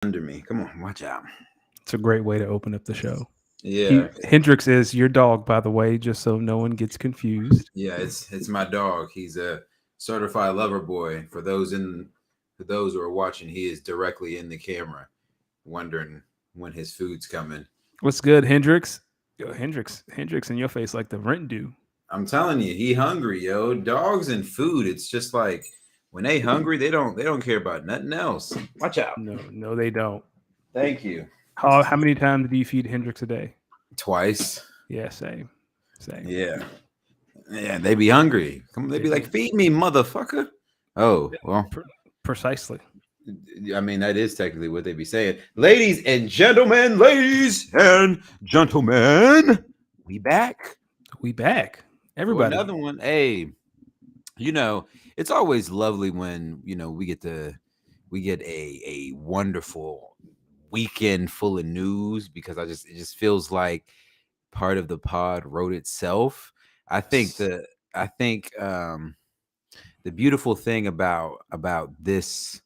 under me. Come on, watch out. It's a great way to open up the show. Yeah, Hendrix is your dog, by the way, just so no one gets confused. yeah. It's my dog. He's a certified lover boy. For those who are watching, he is directly in the camera, wondering when his food's coming. What's good, Hendrix? Yo, Hendrix in your face like the rent due. I'm telling you, he hungry, yo. Dogs and food. It's just like when they hungry, they don't care about nothing else. Watch out. No, they don't. Thank you. How many times do you feed Hendrix a day? Twice. Yeah, same. Yeah. Yeah, they be hungry. Come, they be like, feed me, motherfucker. Oh, well, Precisely. I mean, that is technically what they be saying. Ladies and gentlemen, we back We back. for Everybody. another one. Hey, it's always lovely when, we get a wonderful weekend full of news because it just feels like part of the pod wrote itself. I think the beautiful thing about this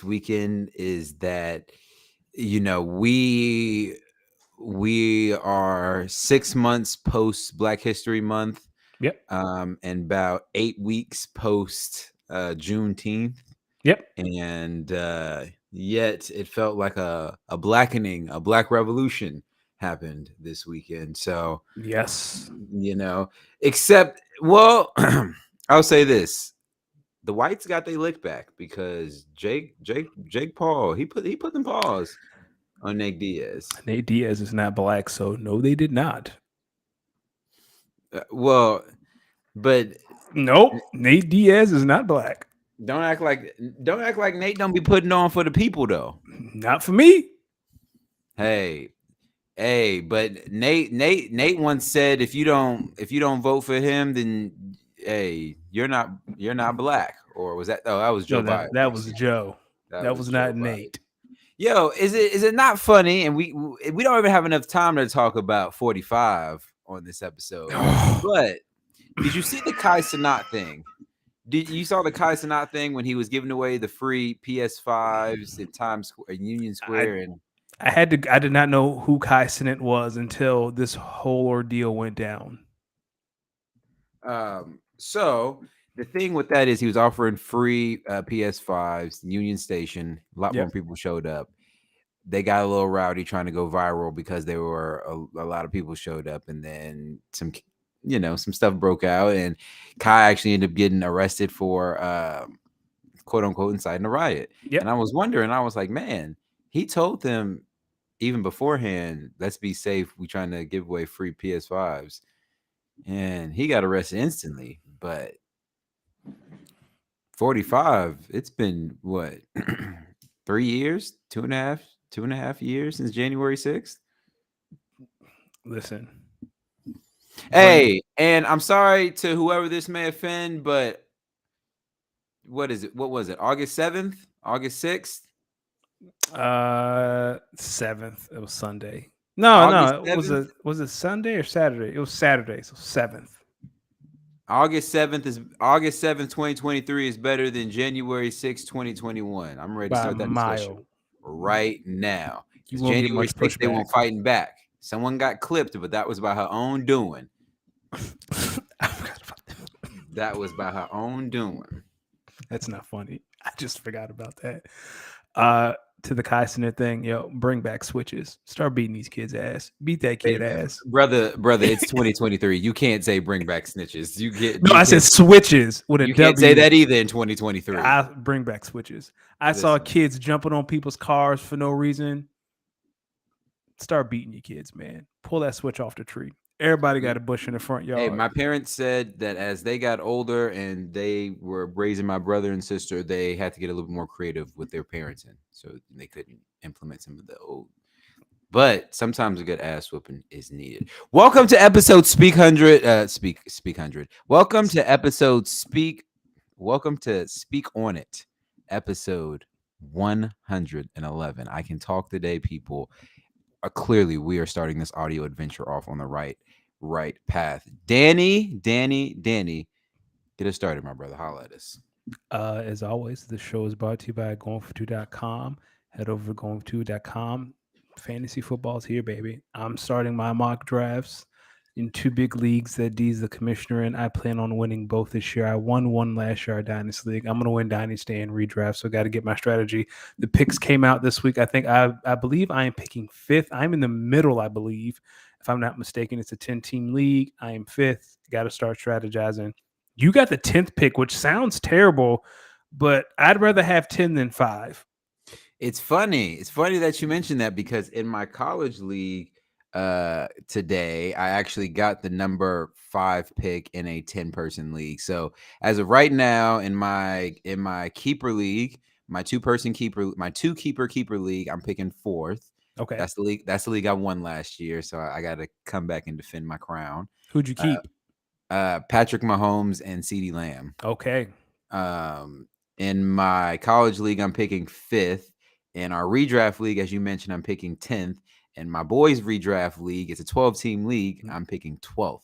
weekend is that we are 6 months post Black History Month, Yep. and about 8 weeks post Juneteenth, Yep. and yet it felt like a blackening, a black revolution happened this weekend. So Yes. except, well, I'll say this: the whites got their lick back because Jake Paul, he put them paws on Nate Diaz. Nate Diaz is not black, so no, they did not. Well, but Nope. Nate Diaz is not black. don't act like Nate don't be putting on for the people though. Not for me. Hey, but Nate once said if you don't vote for him, then hey, you're not black. Or was that? Oh, that was Joe No, Biden. that was Joe. That was Joe not Biden. Nate. Yo, is it not funny? And we don't even have enough time to talk about 45 on this episode. But did you see the Kai Cenat thing? You saw the Kai Cenat thing when he was giving away the free PS5s in Times Square, Union Square, and I did not know who Kai Cenat was until this whole ordeal went down. So the thing with that is he was offering free PS5s, Union Station. A lot more people showed up. They got a little rowdy trying to go viral because there were a lot of people showed up, and then some stuff broke out, and Kai actually ended up getting arrested for quote unquote inciting a riot. Yep. And I was wondering, I was like, man, he told them even beforehand, let's be safe. We trying to give away free PS5s, and he got arrested instantly. But 45, it's been what 3 years, 2.5 years since January 6th. Listen. Hey, and I'm sorry to whoever this may offend, but what is it? What was it? August 7th? August 6th? 7th. It was Sunday. No, August was it Sunday or Saturday? It was Saturday, so 7th. August 7th, 2023 is better than January 6th, 2021. I'm ready to start that discussion right now. You won't get January much 6th, they pushback. won't fighting back. Someone got clipped, but that was by her own doing. I forgot about that. That was by her own doing. That's not funny. I just forgot about that. To the Kai Cenat thing, bring back switches. Start beating these kids' ass. Beat that kid ass. Brother, it's 2023. You can't say bring back snitches. I said switches with a you W. Can't say that either in 2023. I bring back switches. I saw kids jumping on people's cars for no reason. Start beating your kids, man. Pull that switch off the tree. Everybody got a bush in the front yard. Hey, my parents said that as they got older and they were raising my brother and sister, they had to get a little bit more creative with their parenting, so they couldn't implement some of the old. But sometimes a good ass whooping is needed. Welcome to episode Speak 100. Speak 100. Welcome to episode Speak. Welcome to Speak On It, episode 111. I can talk today, people. Clearly, we are starting this audio adventure off on the right path. Danny, get us started, my brother. Holla at us. As always, the show is brought to you by goingfor2.com. Head over to going2.com. Fantasy football's here, baby. I'm starting my mock drafts in two big leagues that D's the commissioner in. I plan on winning both this year. I won one last year, our Dynasty League. I'm going to win Dynasty and redraft, so got to get my strategy. The picks came out this week. I believe I am picking fifth. I'm in the middle, I believe. If I'm not mistaken, it's a 10-team league. I am fifth. Got to start strategizing. You got the 10th pick, which sounds terrible, but I'd rather have 10 than 5. It's funny. It's funny that you mentioned that because in my college league today, I actually got the number 5 pick in a 10-person league. So as of right now, in my keeper league, my 2-person keeper, my 2-keeper league, I'm picking 4th. Okay. That's the league. That's the league I won last year. So I got to come back and defend my crown. Who'd you keep? Patrick Mahomes and CeeDee Lamb. Okay. In my college league, I'm picking 5th. In our redraft league, as you mentioned, I'm picking 10th. In my boys' redraft league, it's a 12-team league. I'm picking 12th.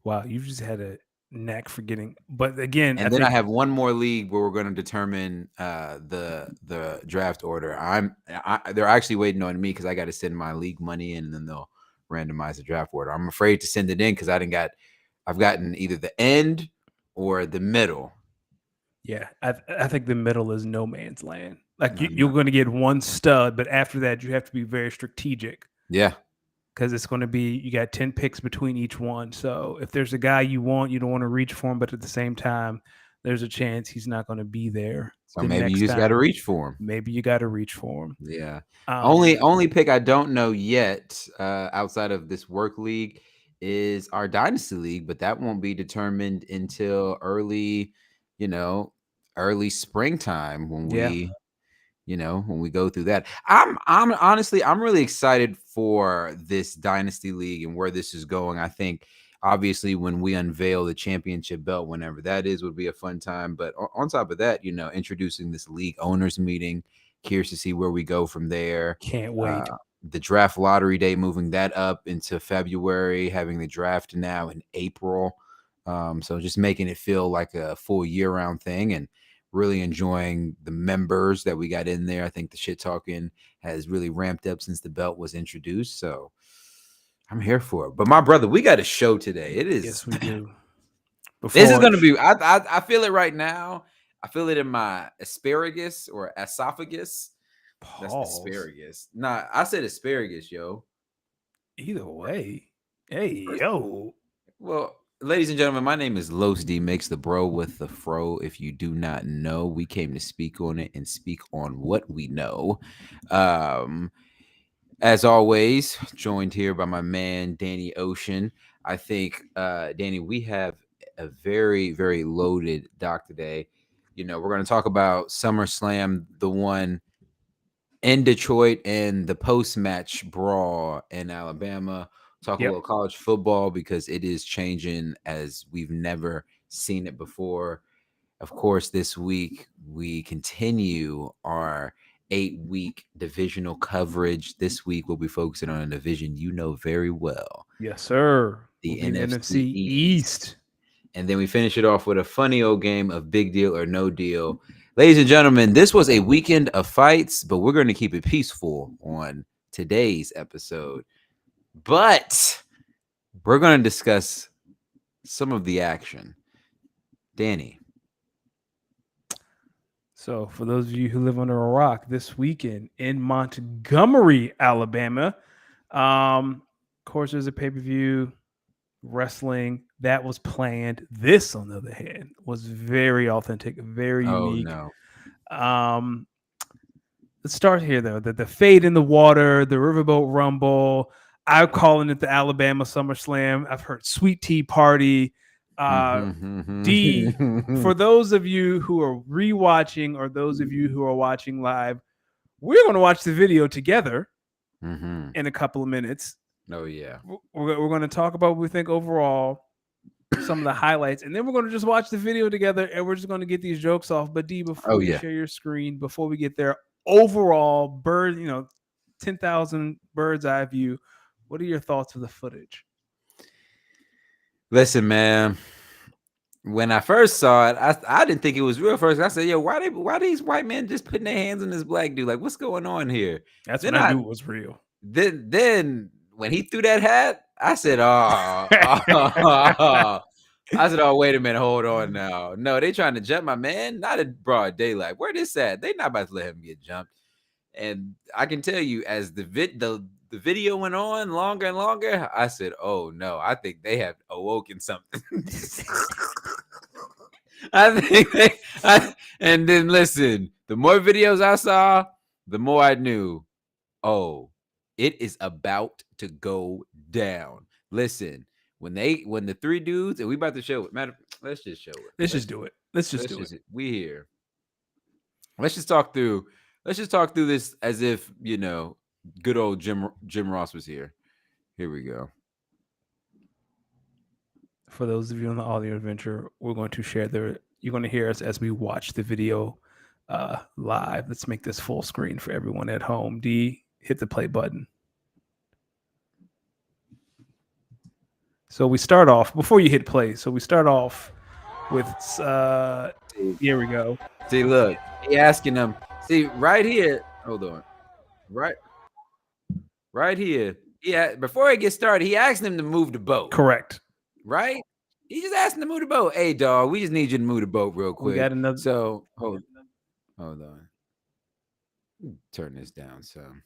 Wow, you've just had a knack for getting. But again, And then I have one more league where we're going to determine the draft order. They're actually waiting on me because I got to send my league money in, and then they'll randomize the draft order. I'm afraid to send it in because I've gotten either the end or the middle. Yeah, I think the middle is no man's land. Like you're going to get one stud, but after that, you have to be very strategic. Yeah. Because it's going to be, you got 10 picks between each one. So if there's a guy you want, you don't want to reach for him, but at the same time, there's a chance he's not going to be there. So maybe you just got to reach for him. Maybe you got to reach for him. Yeah. Only pick I don't know yet outside of this work league is our dynasty league, but that won't be determined until early springtime when we go through that. I'm honestly, I'm really excited for this dynasty league and where this is going. I think obviously when we unveil the championship belt, whenever that is, would be a fun time. But on top of that, introducing this league owners meeting, curious to see where we go from there. Can't wait. The draft lottery day, moving that up into February, having the draft now in April. So just making it feel like a full year-round thing, and really enjoying the members that we got in there. I think the shit talking has really ramped up since the belt was introduced. So I'm here for it. But my brother, we got a show today. It is. Yes, we do. This is going to be, I feel it right now. I feel it in my asparagus or esophagus. Pause. That's asparagus. Nah, I said asparagus, yo. Either way. Hey, yo. Well, ladies and gentlemen, my name is Los D Makes the Bro with the Fro. If you do not know, we came to speak on it and speak on what we know. As always, joined here by my man, Danny Ocean. I think, Danny, we have a very, very loaded doc today. We're going to talk about Summerslam, the one in Detroit, and the post-match brawl in Alabama. Talk a little college football because it is changing as we've never seen it before. Of course, this week we continue our 8-week divisional coverage. This week we'll be focusing on a division you know very well. Yes, sir. The NFC East. And then we finish it off with a funny old game of big deal or no deal. Ladies and gentlemen, this was a weekend of fights, but we're going to keep it peaceful on today's episode. But we're going to discuss some of the action. Danny. So for those of you who live under a rock, this weekend in Montgomery, Alabama, of course, there's a pay-per-view wrestling that was planned. This, on the other hand, was very authentic, very unique. No. Let's start here, though. The Fade in the Water, the Riverboat Rumble. I'm calling it the Alabama SummerSlam. I've heard Sweet Tea Party. D, for those of you who are rewatching or those of you who are watching live, we're going to watch the video together in a couple of minutes. Oh, yeah. We're going to talk about what we think overall, some of the highlights, and then we're going to just watch the video together, and we're just going to get these jokes off. But D, before you share your screen, before we get there, overall, 10,000 bird's eye view, what are your thoughts of the footage? Listen, man, when I first saw it, I didn't think it was real first. I said, "Yo, why these white men just putting their hands on this black dude? Like, what's going on here?" That's when Then I I knew it was real. then when he threw that hat, I said, "Oh, oh." I said, "Oh, wait a minute, hold on now. No, they trying to jump my man, not in broad daylight. Where this at? They not about to let him get jumped." And I can tell you, as the video went on longer and longer, I said, "Oh no, I think they have awoken something." I think and then listen, the more videos I saw, the more I knew, oh, it is about to go down. Listen, when the three dudes, and we about to show it. Matter, let's just show it. Let's just do it. Let's just do it. We here. Let's just talk through. Let's just talk through this as if good old Jim Ross was here. Here we go. For those of you on the audio adventure, we're going to share you're going to hear us as we watch the video live. Let's make this full screen for everyone at home. D, hit the play button. So we start off, before you hit play, so we start off with, here we go. See, look, he asking them, see, right here, hold on, right here, yeah, before he gets started, he asked them to move the boat. Correct. Right? He just asked him to move the boat. Hey, dog, we just need you to move the boat real quick. We got another. So, hold on. Turn this down some.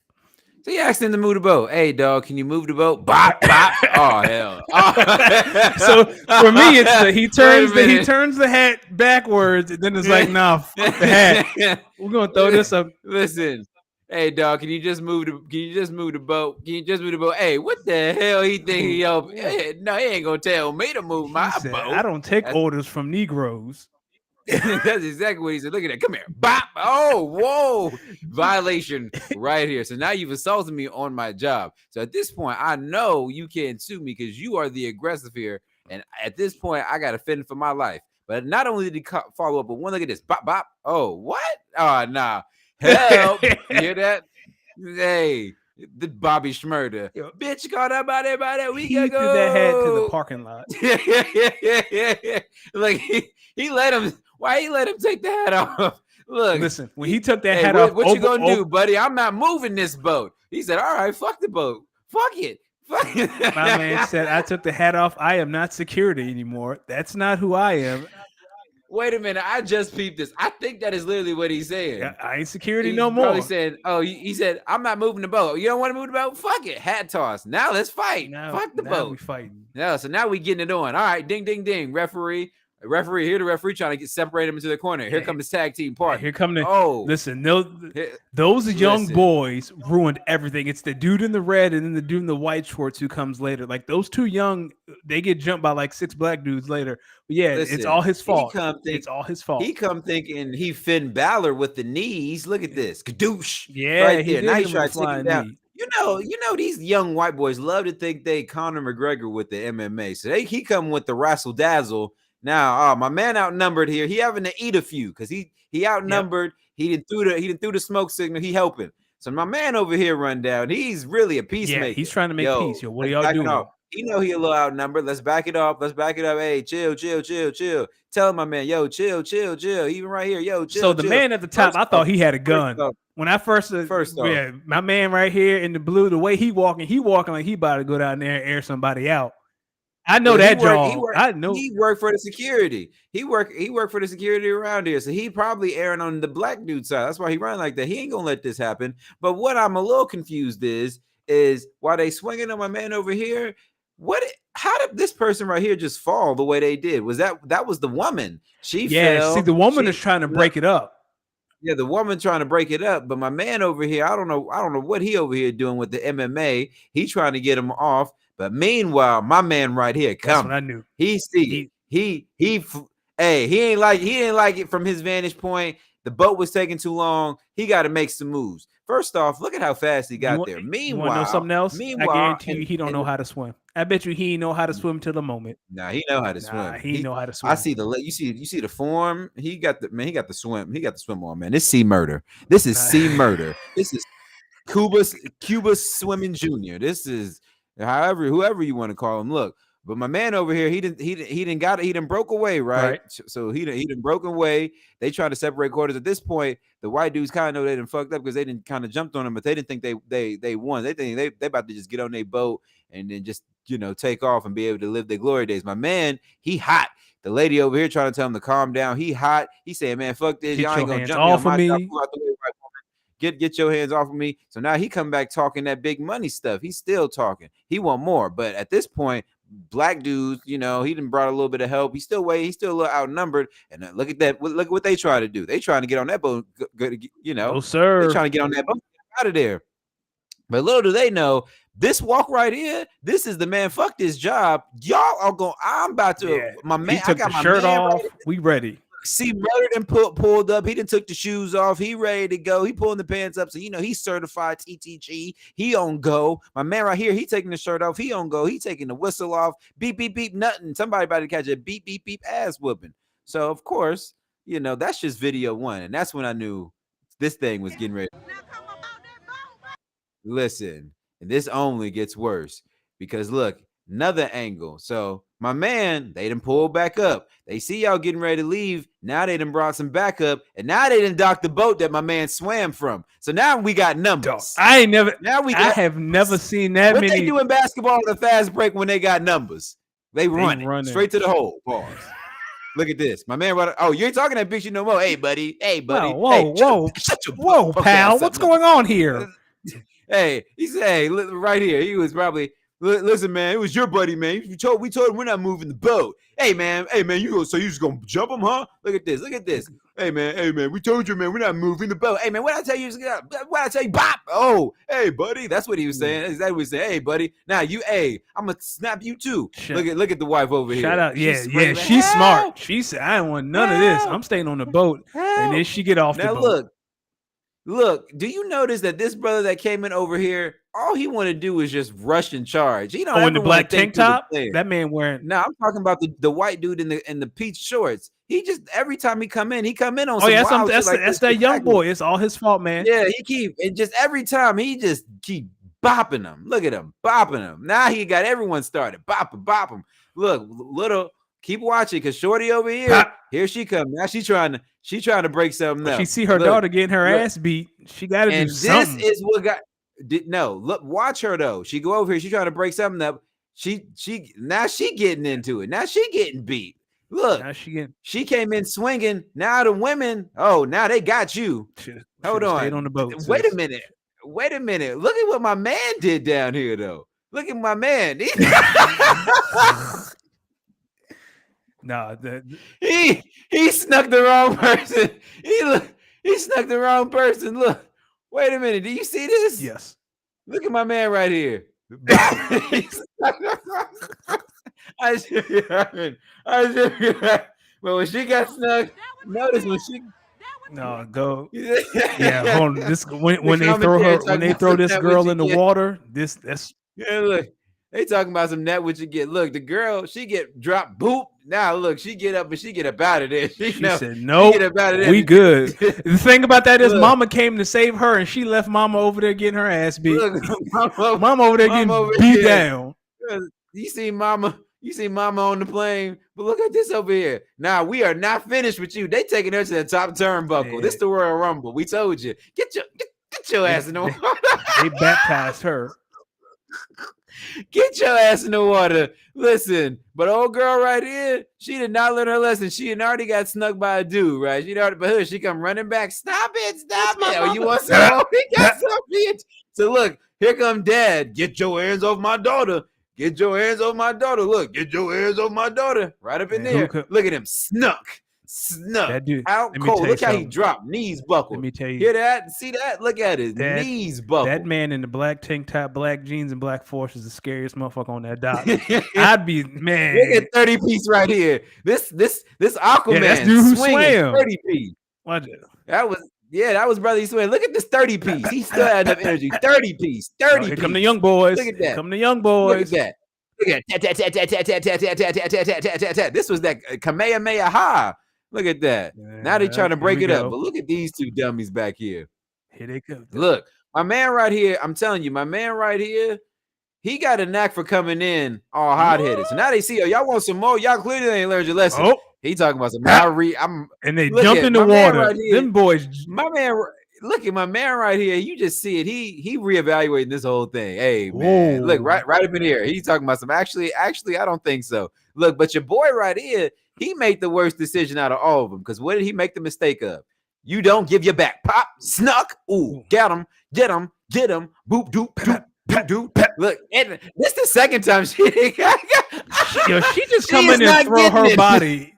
So he asked him to move the boat. Hey, dog, can you move the boat? Bop, bop. Oh, hell. Oh. So for me, it's he turns the hat backwards, and then it's like, nah, fuck the hat. We're gonna throw this up. Listen. Hey, dog, can you just move the boat? Can you just move the boat? Hey, what the hell he think? No, he ain't gonna tell me to move my boat. I don't take orders from Negroes. That's exactly what he said. Look at that. Come here. Bop. Oh, whoa. Violation right here. So now you've assaulted me on my job. So at this point, I know you can't sue me because you are the aggressive here. And at this point, I got to fend for my life. But not only did he follow up, but one look at this. Bop, bop. Oh, what? Oh, nah. Help. You hear that? Hey. The Bobby Schmurder. Bitch caught up by everybody. We gotta go. Threw that head to the parking lot. Like he let him. Why he let him take the hat off? Look, listen. When he took that hat off, what you gonna do, buddy? I'm not moving this boat. He said, "All right, fuck the boat. Fuck it." Fuck it. My man said, "I took the hat off. I am not security anymore. That's not who I am." Wait a minute, I just peeped this. I think that is literally what he's saying. Yeah, I ain't security no more. Probably saying, "Oh, he said I'm not moving the boat. You don't want to move the boat? Fuck it, hat toss. Now let's fight. Fuck the boat. We fighting. Yeah, so now we getting it on. All right, ding, ding, ding. Referee, here the referee trying to separate him into the corner. Here comes the tag team part. Here come the. Oh, listen, those young boys ruined everything. It's the dude in the red and then the dude in the white shorts who comes later. Like those two young, they get jumped by like 6 black dudes later. But yeah, it's all his fault. It's all his fault. He come thinking he Finn Balor with the knees. Look at this, kadoosh. Yeah, right there. Now he tried to take him down. You know, these young white boys love to think they Conor McGregor with the MMA. So he come with the razzle dazzle. Now, my man outnumbered here. He having to eat a few because he outnumbered. Yep. He didn't through the smoke signal. He helping. So my man over here run down. He's really a peacemaker. Yeah, he's trying to make peace. Yo, what are y'all doing? He know he a little outnumbered. Let's back it up. Hey, chill. Tell my man, yo, chill. Even right here, yo, chill. So the man at the top, I thought he had a gun. When I first yeah, my man right here in the blue, the way he walking like he about to go down there and air somebody out. I know that job. I know he worked for the security. He worked for the security around here. So he probably airing on the black dude side. That's why he run like that. He ain't gonna let this happen. But what I'm a little confused is why they swinging on my man over here. How did this person right here just fall the way they did? Was that was the woman? She fell. See, the woman is trying to break it up. Yeah, the woman trying to break it up, but my man over here, I don't know what he over here doing with the MMA. He trying to get him off, but meanwhile, my man right here coming. That's what I knew. He ain't like it from his vantage point. The boat was taking too long. He got to make some moves. First off, look at how fast he got there. Meanwhile, you want to know something else? I guarantee you, he don't know how to swim. I bet you he know how to swim till the moment. Nah, he know how to swim. He know how to swim. I see you see the form. He got the swim. He got the swim on, man. This sea murder. This is sea murder. This is Cuba Swimming Junior. This is whoever you want to call him. Look, But my man over here, he didn't broke away, right? Right. So he didn't broke away. They trying to separate quarters. At this point, the white dudes kind of know they didn't fucked up because they didn't kind of jumped on him, but they didn't think they won. They think they about to just get on their boat and then just take off and be able to live their glory days. My man, he hot. The lady over here trying to tell him to calm down. He hot. He saying, "Man, fuck this. Get Y'all ain't your gonna hands jump me on off of my job. me. Pull out the way, right woman. Get your hands off of me." So now he come back talking that big money stuff. He's still talking. He want more, but at this point, black dudes, he done brought a little bit of help. He's still a little outnumbered. And look at that. Look at what they try to do. They trying to get on that boat. No, They sir. trying to get on that boat out of there. But little do they know, this walk right here, this is the man. Fuck this job. Y'all are going. I'm about to. Yeah. My man, He took I got the my shirt man off. right. We ready. See, brother done pulled up. He done took the shoes off. He ready to go. He pulling the pants up. So, he's certified TTG. He on go. My man right here, he taking the shirt off. He on go. He taking the whistle off. Beep, beep, beep, nothing. Somebody about to catch a beep, beep, beep ass whooping. So, of course, that's just video one. And that's when I knew this thing was getting ready. Listen, and this only gets worse because look, another angle. So my man, they done pulled back up. They see y'all getting ready to leave. Now they done brought some backup, and now they done docked the boat that my man swam from. So now we got numbers. I ain't never. Now we I have never seen that what many. they do in basketball on a fast break when they got numbers. They run straight to the hole. Pause. Look at this. My man, oh, you ain't talking that bitch no more. Hey, buddy. Hey, buddy. Whoa. Shut your whoa, pal. What's going on here? Hey, he said, hey, right here. He was probably, listen, man, it was your buddy, man. We told him we're not moving the boat. Hey, man, you just gonna jump him, huh? Look at this. Hey, man, we told you, man, we're not moving the boat. Hey, man, what I tell you? What I tell you? Bop. Oh, hey, buddy. That's what he was saying. That's exactly what he said. Hey, buddy. Now I'm gonna snap you too. Look at the wife over here. Shout out. Yeah. She's smart. She said, I don't want none of this. I'm staying on the boat. And then she get off the boat. Look, do you notice that this brother that came in over here, all he want to do is just rush and charge? He don't in the black tank top? That man wearing. No, I'm talking about the white dude in the peach shorts. He just every time he come in on some wild shit like that's that young boy. It's all his fault, man. Yeah, just every time he just keep bopping them. Look at him, bopping them. Now he got everyone started. Bop him. Look, little. Keep watching, cause Shorty over here, here she come. Now she's trying to break something up. She see her daughter getting her ass beat. She got to do something. This is what got. No, look, watch her though. She go over here. She trying to break something up. Now she getting into it. Now she getting beat. Look, now she came in swinging. Now the women, now they got you. Hold on. On the boat, Wait a minute. Look at what my man did down here though. Look at my man. No, he snuck the wrong person. He snuck the wrong person. Look, wait a minute. Do you see this? Yes. Look at my man right here. I should be heard. But when she got snuck, notice when she. No, go. Yeah, hold on. This when they throw this girl in the water. That's. Yeah, look. They talking about some net what you get. Look, the girl, she get dropped, boop. Now look, she get up out of there. She said, "Nope, we good." The thing about that is, Mama came to save her, and she left Mama over there getting her ass beat. Look, Mama over there getting beat down. You see Mama on the plane, but look at this over here. Now we are not finished with you. They taking her to the top turnbuckle. Yeah. This the Royal Rumble. We told you. Get your ass in the water. They baptized her. Get your ass in the water. Listen, but old girl right here, she did not learn her lesson. She had already got snuck by a dude, right? She come running back. Stop it. Oh, you want some more? He got some bitch. So look, here come dad. Get your hands off my daughter. Get your hands off my daughter. Look, get your hands off my daughter. Right up in there. Look at him. Snuck. That dude, out cold. Look how he dropped. Knees buckled. Let me tell you. Hear that? See that? Look at his knees buckled. That man in the black tank top, black jeans, and black force is the scariest motherfucker on that dock. I'd be, man. Look at 30 piece right here. This Aquaman. That's dude who swam. 30 piece. What? That was brother. He swam. Look at this 30 piece. He still had enough energy. 30 piece. 30 piece. Here come the young boys. Look at that. Come the young boys. Look at that. This was that Kamehameha. Look at that. Now they trying to break it up. But look at these two dummies back here. Here they come. Look, my man right here, I'm telling you, my man right here, he got a knack for coming in all hot headed. So now they see, y'all want some more? Y'all clearly ain't learned your lesson. Oh, He talking about some. and they Look jumped at in the my man water. right here. Them boys. My man, look at my man right here. You just see it. He reevaluating this whole thing. Hey man, look right up in here. He's talking about some. Actually, I don't think so. Look, but your boy right here, he made the worst decision out of all of them. Because what did he make the mistake of? You don't give your back. Pop, snuck. Ooh, get him, get him, get him. Boop, doop, doop. Look, and this the second time she she just come in and throw her body.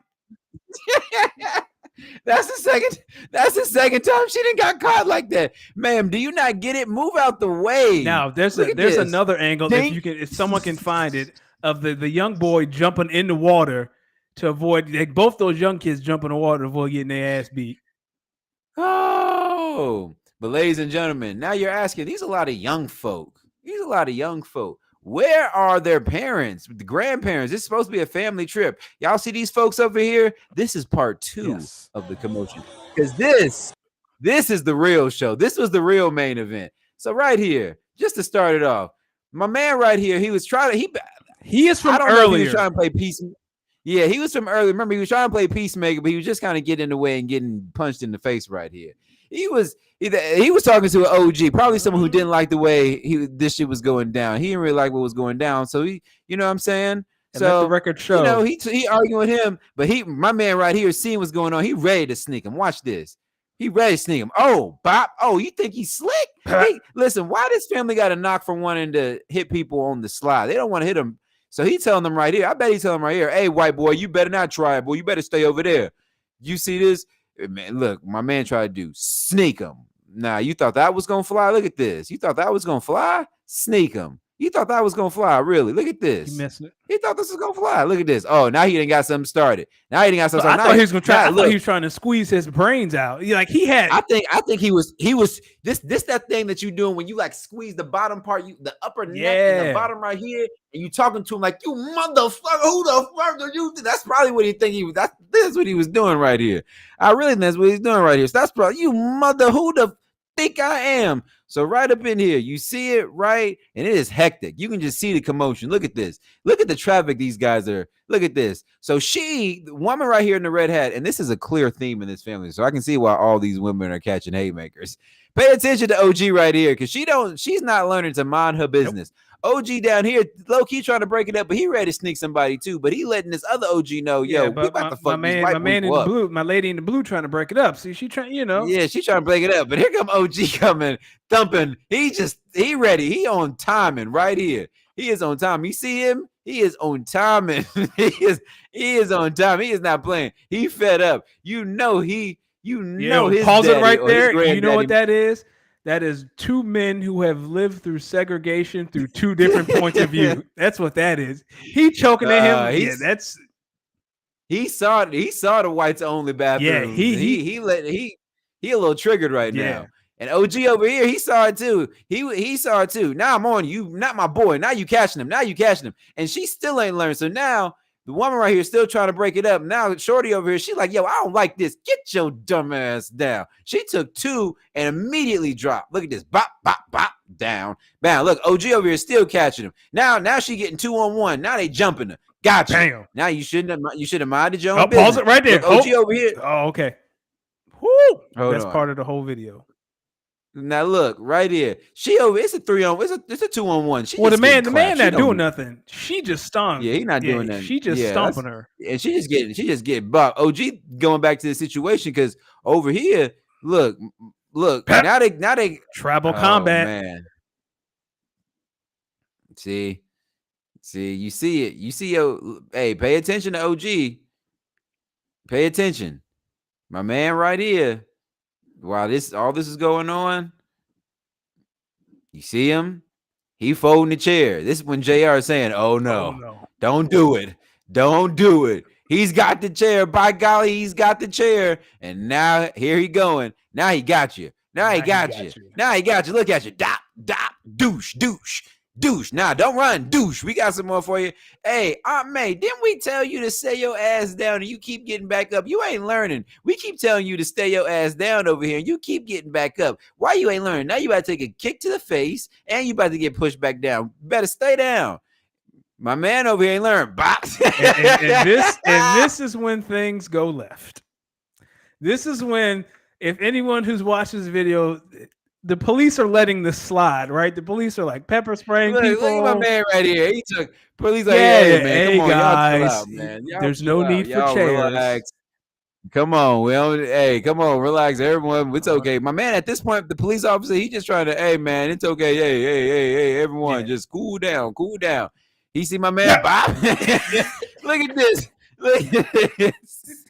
That's the second time she didn't got caught like that. Ma'am, do you not get it? Move out the way. Now there's another angle if someone can find it of the young boy jumping in the water to avoid both those young kids jumping in the water to avoid getting their ass beat. Oh, but ladies and gentlemen, now you're asking, these are a lot of young folk. Where are their parents, the grandparents? This is supposed to be a family trip. Y'all see these folks over here? This is part 2 of the commotion. Because this is the real show. This was the real main event. So right here, just to start it off, my man right here, he was trying to, he is from I don't earlier. know if he was trying to play peace. Yeah, he was from earlier. Remember, he was trying to play peacemaker, but he was just kind of getting in the way and getting punched in the face right here. He was talking to an OG, probably someone who didn't like the way this shit was going down. He didn't really like what was going down. So he, you know what I'm saying? And so let the record show. You know, he arguing with him, but my man right here seeing what's going on. He ready to sneak him. Watch this. He ready to sneak him. Oh, Bop. Oh, you think he's slick? Hey, listen, why this family got a knock for wanting to hit people on the slide? They don't want to hit him. So he telling them right here. I bet he's telling them right here, hey, white boy, you better not try it, boy. You better stay over there. You see this? Man, look, my man tried to do sneak him. Now, you thought that was going to fly? Look at this. You thought that was going to fly? Sneak him. You thought that was going to fly? Really? Look at this. He thought this was going to fly. Look at this. Oh, now he didn't got something started. I thought he was going to try. I thought he was trying to squeeze his brains out. Like he had. I think he was this that thing that you doing when you like squeeze the bottom part, the upper neck and the bottom right here, and you talking to him like, you motherfucker, who the fuck are you? That's probably what he think he was. That's what he was doing right here. I really think that's what he's doing right here. So that's probably who the think I am. So right up in here, you see it, right? And it is hectic. You can just see the commotion. Look at this. Look at the traffic these guys are. Look at this. So the woman right here in the red hat, and this is a clear theme in this family. So I can see why all these women are catching haymakers. Pay attention to OG right here, because she's not learning to mind her business. Nope. OG down here, low-key trying to break it up, but he ready to sneak somebody too. But he letting this other OG know, we about to fuck these white people in the blue, my lady in the blue trying to break it up. See, she trying, Yeah, she trying to break it up. But here come OG coming, thumping. He ready. He on timing right here. He is on time. You see him? He is on timing. he is on time. He is not playing. He fed up. His pause it right there. You know what that is? That is two men who have lived through segregation through two different points of view. That's what that is. He choking at him. He saw the whites only bathroom. Yeah, he a little triggered right now. And OG over here, he saw it too. He saw it too. Now I'm on you, not my boy. Now you catching him. And she still ain't learned. So now the woman right here is still trying to break it up. Now Shorty over here, she's like, yo, I don't like this. Get your dumb ass down. She took 2 and immediately dropped. Look at this. Bop, bop, bop, down. Bam. Look, OG over here is still catching him. Now she getting 2-on-1. Now they jumping her. Gotcha. Bam. Now you shouldn't have minded your own business. Pause it right there. Look, OG over here. Oh, okay. Woo. That's part of the whole video. Now look right here. She over. It's a 3-on. It's a 2-on-1. Well, the man not doing nothing. She just stomped. Yeah, he not doing nothing. She just stomping her, and she just getting bucked. OG going back to the situation because over here, look. Now they tribal combat. Man, see, you see it. You see hey, pay attention to OG. Pay attention, my man, right here. While all this is going on, you see him? He folding the chair. This is when JR is saying, oh no, don't do it. Don't do it. He's got the chair. By golly, he's got the chair. And now here he going. Now he got you. Now he got you. Look at you. Dop, dop, douche. douche. Nah, don't run, douche. We got some more for you. Hey, Aunt May, didn't we tell you to stay your ass down and you keep getting back up? You ain't learning. We keep telling you to stay your ass down over here and you keep getting back up. Why you ain't learning? Now you about to take a kick to the face and you about to get pushed back down. Better stay down. My man over here ain't learned. Box. And this is when things go left. This is when, if anyone who's watched this video, the police are letting this slide, right? The police are like pepper spraying Look at my people. man right here. He took police like, Yeah, hey yeah, man, hey come on, y'all chill guys, out, man. Y'all there's chill no out. need for Y'all chairs. relax. Come on, we don't, hey, come on, relax, everyone. It's Uh, okay. My man, at this point, the police officer, he just trying to, hey man, it's okay. Hey, everyone, yeah. just cool down, cool down. He see my man Yeah. Bob. Look at this. Look at this.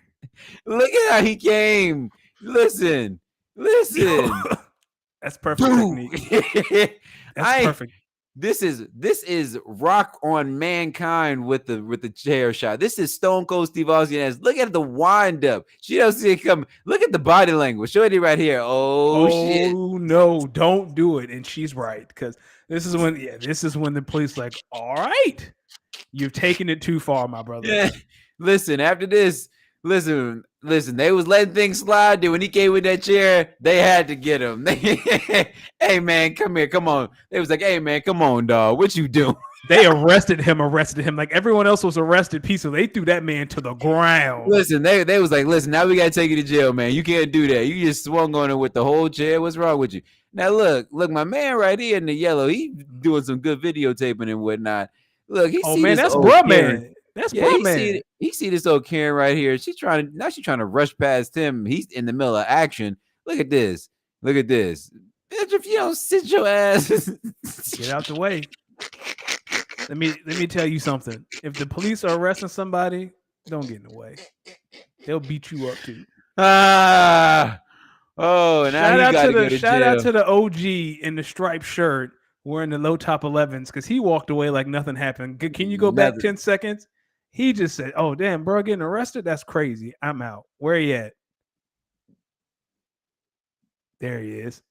Look at how he came. Listen. That's perfect technique. That's I perfect. this is Rock on Mankind with the chair shot. This is Stone Cold Steve Austin. As look at the wind up. She don't see it coming. Look at the body language. Show it right here. Oh shit. Oh no, don't do it. And she's right, because this is when the police like, all right, you've taken it too far, my brother. Yeah. Listen, after this, listen. They was letting things slide. Then when he came with that chair, they had to get him. Hey man, come here, come on. They was like, hey man, come on, dog. What you doing? They arrested him like everyone else was arrested peacefully. They threw that man to the ground. Listen, they was like, listen, now we gotta take you to jail, man. You can't do that. You just swung on it with the whole chair. What's wrong with you? Now look, my man right here in the yellow, he doing some good videotaping and whatnot. Look, he Oh see man, this that's old bruh Karen. man. That's Yeah, bruh man. he see this old Karen right here. She's trying to rush past him. He's in the middle of action. Look at this. Look at this. Bitch, if you don't sit your ass. Get out the way. Let me tell you something. If the police are arresting somebody, don't get in the way. They'll beat you up too. Ah. Oh, now he got to go to Shout out jail. to the OG in the striped shirt wearing the low top 11s, because he walked away like nothing happened. Can you go back Nothing. 10 seconds? He just said, "Oh damn, bro, getting arrested? That's crazy. I'm out. Where he at?" There he is.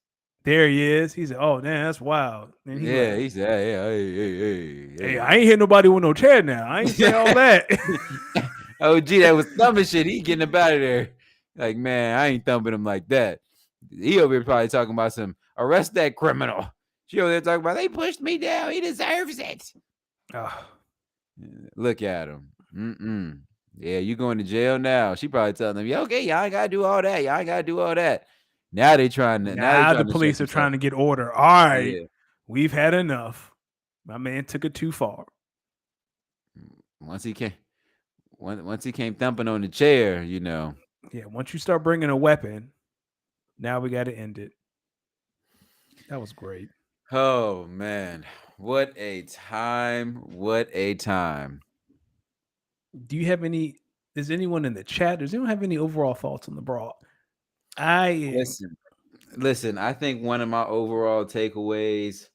There he is. He said, "Oh damn, that's wild." And he Yeah, left. he said, hey. Hey, I ain't hit nobody with no chair now. I ain't say all that. Oh, gee, that was thumping shit. He getting up out of there. Like, man, I ain't thumping him like that. He over here probably talking about some arrest that criminal. She over there talking about they pushed me down. He deserves it. Oh, Look at him. Mm-mm. Yeah, you going to jail now. She probably telling them, yeah, okay, y'all ain't gotta do all that. Y'all ain't gotta do all that. Now they trying to now the show police some are stuff. trying to get order. All right, Yeah. we've had enough. My man took it too far. Once he came thumping on the chair, you know. Yeah, once you start bringing a weapon, now we got to end it. That was great. Oh man, what a time! What a time! Do you have any? Does anyone in the chat? Does anyone have any overall thoughts on the brawl? I Listen. I think one of my overall takeaways.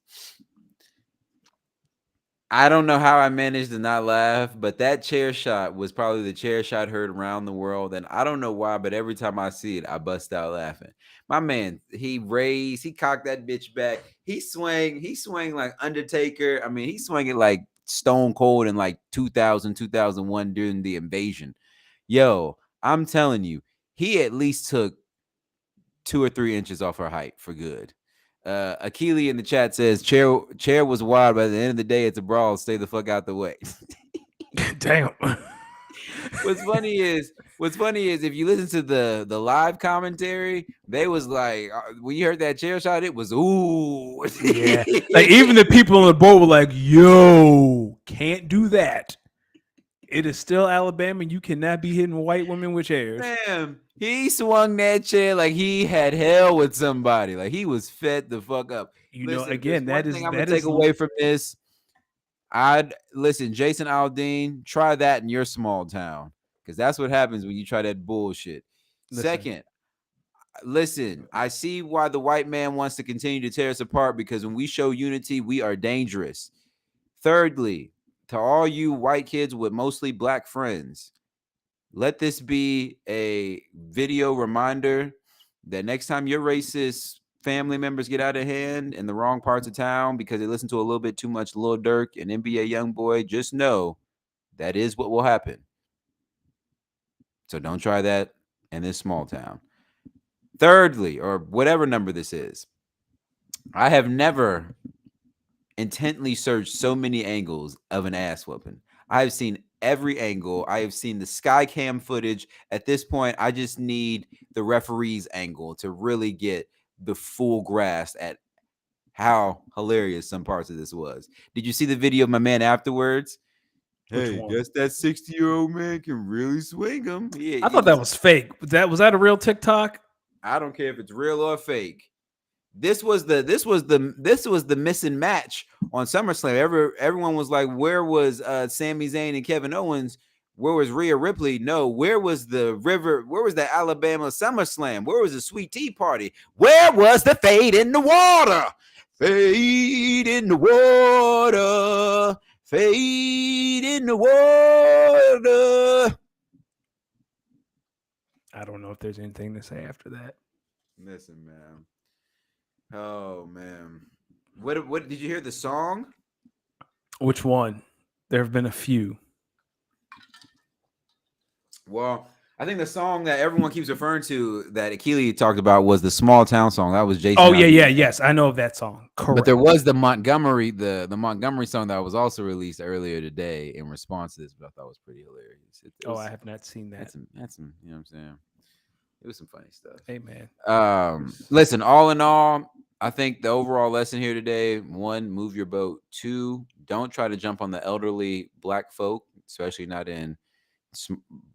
I don't know how I managed to not laugh, but that chair shot was probably the chair shot heard around the world, and I don't know why, but every time I see it, I bust out laughing. My man, he cocked that bitch back. He swang like Undertaker. I mean, he swung it like Stone Cold in like 2000, 2001 during the invasion. Yo, I'm telling you, he at least took 2 or 3 inches off her height for good. Akili in the chat says chair was wild, but at the end of the day, it's a brawl. Stay the fuck out the way. damn. What's funny is if you listen to the live commentary, they was like when you heard that chair shot, it was ooh. Yeah, like even the people on the boat were like, "Yo, can't do that. It is still Alabama. You cannot be hitting white women with chairs." Damn, he swung that chair like he had hell with somebody. Like he was fed the fuck up. You know, Listen, if there's again, one that thing is I'm gonna that take is away from this, I'd listen, Jason Aldean, try that in your small town because that's what happens when you try that bullshit. listen. Second, listen, I see why the white man wants to continue to tear us apart because when we show unity, we are dangerous. Thirdly, to all you white kids with mostly black friends, let this be a video reminder that next time your racist family members get out of hand in the wrong parts of town because they listen to a little bit too much Lil Durk and NBA YoungBoy, just know that is what will happen. So don't try that in this small town. Thirdly, or whatever number this is, I have never intently searched so many angles of an ass whooping. I have seen every angle. I have seen the sky cam footage. At this point, I just need the referee's angle to really get the full grasp at how hilarious some parts of this was. Did you see the video of my man afterwards? Which Hey, one? guess that 60-year-old man can really swing him. Yeah, I thought that was fake. Was that a real TikTok? I don't care if it's real or fake. This was the missing match on SummerSlam. Everyone was like, where was Sami Zayn and Kevin Owens? Where was Rhea Ripley? No, where was the Alabama SummerSlam? Where was the Sweet Tea Party? Where was the fade in the water? Fade in the water. Fade in the water. I don't know if there's anything to say after that. Listen, man. Oh man, what did you hear the song? Which one? There have been a few. Well, I think the song that everyone keeps referring to that Akili talked about was the Small Town song. That was Jason. Oh yeah, yes, I know of that song. Correct. But there was the Montgomery, the Montgomery song that was also released earlier today in response to this, but I thought was pretty hilarious. I have not seen that. Had some, you know what I'm saying? It was some funny stuff. Hey man. Listen, all in all, I think the overall lesson here today: 1, move your boat. 2, don't try to jump on the elderly black folk, especially not in,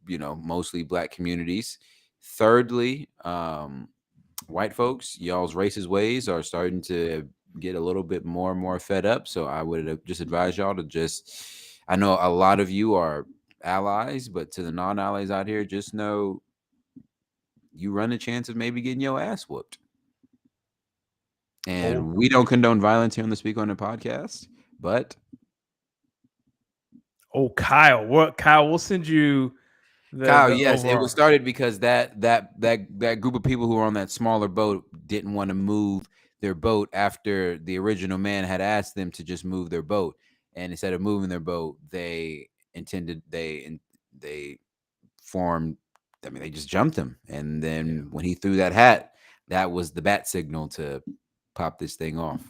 mostly black communities. Thirdly, white folks, y'all's racist ways are starting to get a little bit more and more fed up. So I would just advise y'all to I know a lot of you are allies, but to the non-allies out here, just know you run a chance of maybe getting your ass whooped. And we don't condone violence here on the Speak On It podcast, but Kyle, we'll send you Kyle, yes, it was started because that group of people who were on that smaller boat didn't want to move their boat after the original man had asked them to just move their boat, and instead of moving their boat, they formed. I mean, they just jumped him, and then when he threw that hat, that was the bat signal to pop this thing off.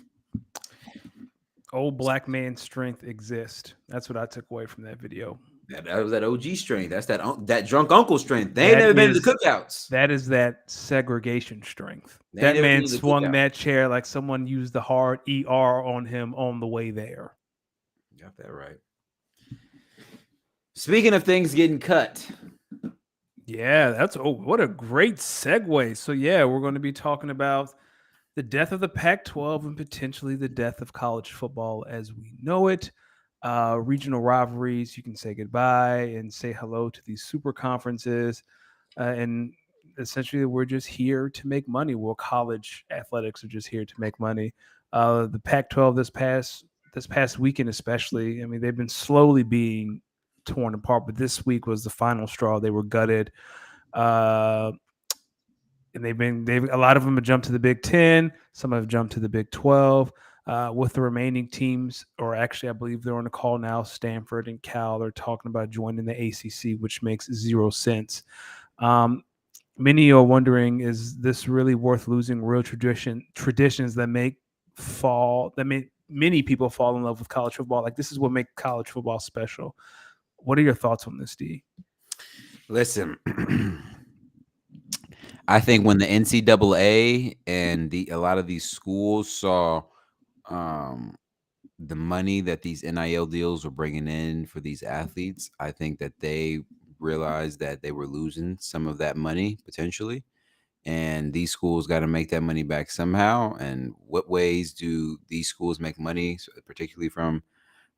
Old black man strength exists. That's what I took away from that video. That was that OG strength. That's that drunk uncle strength. They ain't never been to the cookouts. That is that segregation strength. That man swung that chair like someone used the hard ER on him on the way there. Got that right. Speaking of things getting cut. Yeah, what a great segue. So yeah, we're going to be talking about the death of the Pac-12 and potentially the death of college football as we know it. Regional rivalries, you can say goodbye and say hello to these super conferences. And essentially, we're just here to make money. Well, college athletics are just here to make money. The Pac-12 this past weekend especially, I mean, they've been slowly being torn apart, but this week was the final straw. They were gutted. And a lot of them have jumped to the Big 10. Some have jumped to the Big 12. With the remaining teams, or actually, I believe they're on the call now, Stanford and Cal, they're talking about joining the ACC, which makes zero sense. Many are wondering, is this really worth losing real traditions that make many people fall in love with college football? Like, this is what makes college football special. What are your thoughts on this, D? Listen, I think when the NCAA and a lot of these schools saw the money that these NIL deals were bringing in for these athletes, I think that they realized that they were losing some of that money potentially, and these schools got to make that money back somehow. And what ways do these schools make money, particularly from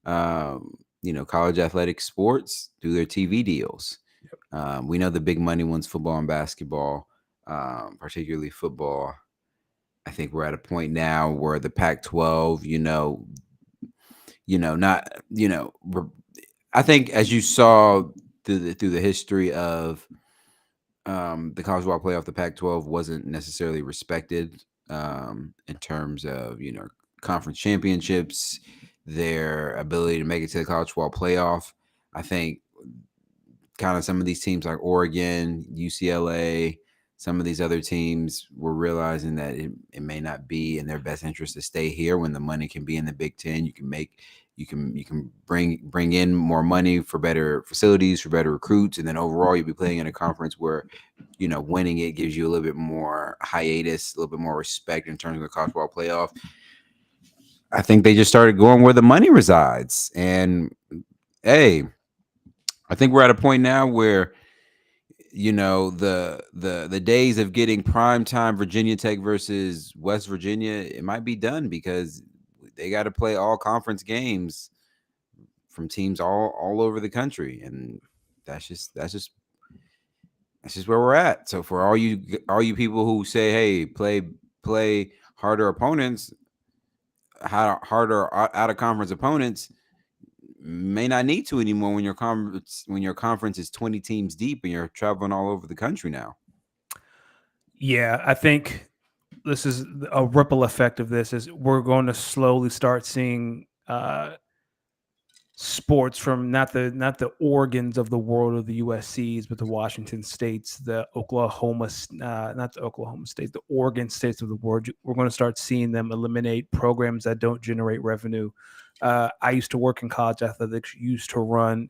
college athletic sports? Through their TV deals. Yep. We know the big money ones, football and basketball, particularly football. I think we're at a point now where the Pac-12, I think as you saw through the history of the college football playoff, the Pac-12 wasn't necessarily respected in terms of conference championships, their ability to make it to the college football playoff. I think kind of some of these teams like Oregon, UCLA, some of these other teams were realizing that it may not be in their best interest to stay here when the money can be in the Big Ten. You can bring in more money for better facilities, for better recruits, and then overall you'll be playing in a conference where winning it gives you a little bit more hiatus, a little bit more respect in terms of the college football playoff. I think they just started going where the money resides, and hey, I think we're at a point now where the days of getting prime time Virginia Tech versus West Virginia, it might be done because they got to play all conference games from teams all over the country, and that's just where we're at. So for all you people who say, hey, play harder opponents, harder out of conference opponents, may not need to anymore when your conference is 20 teams deep and you're traveling all over the country now. Yeah, I think this is a ripple effect of this. Is we're going to slowly start seeing sports from not the Oregons of the world or the USCs, but the Washington States, the not the Oklahoma States, the Oregon States of the world. We're going to start seeing them eliminate programs that don't generate revenue. I used to work in college athletics, used to run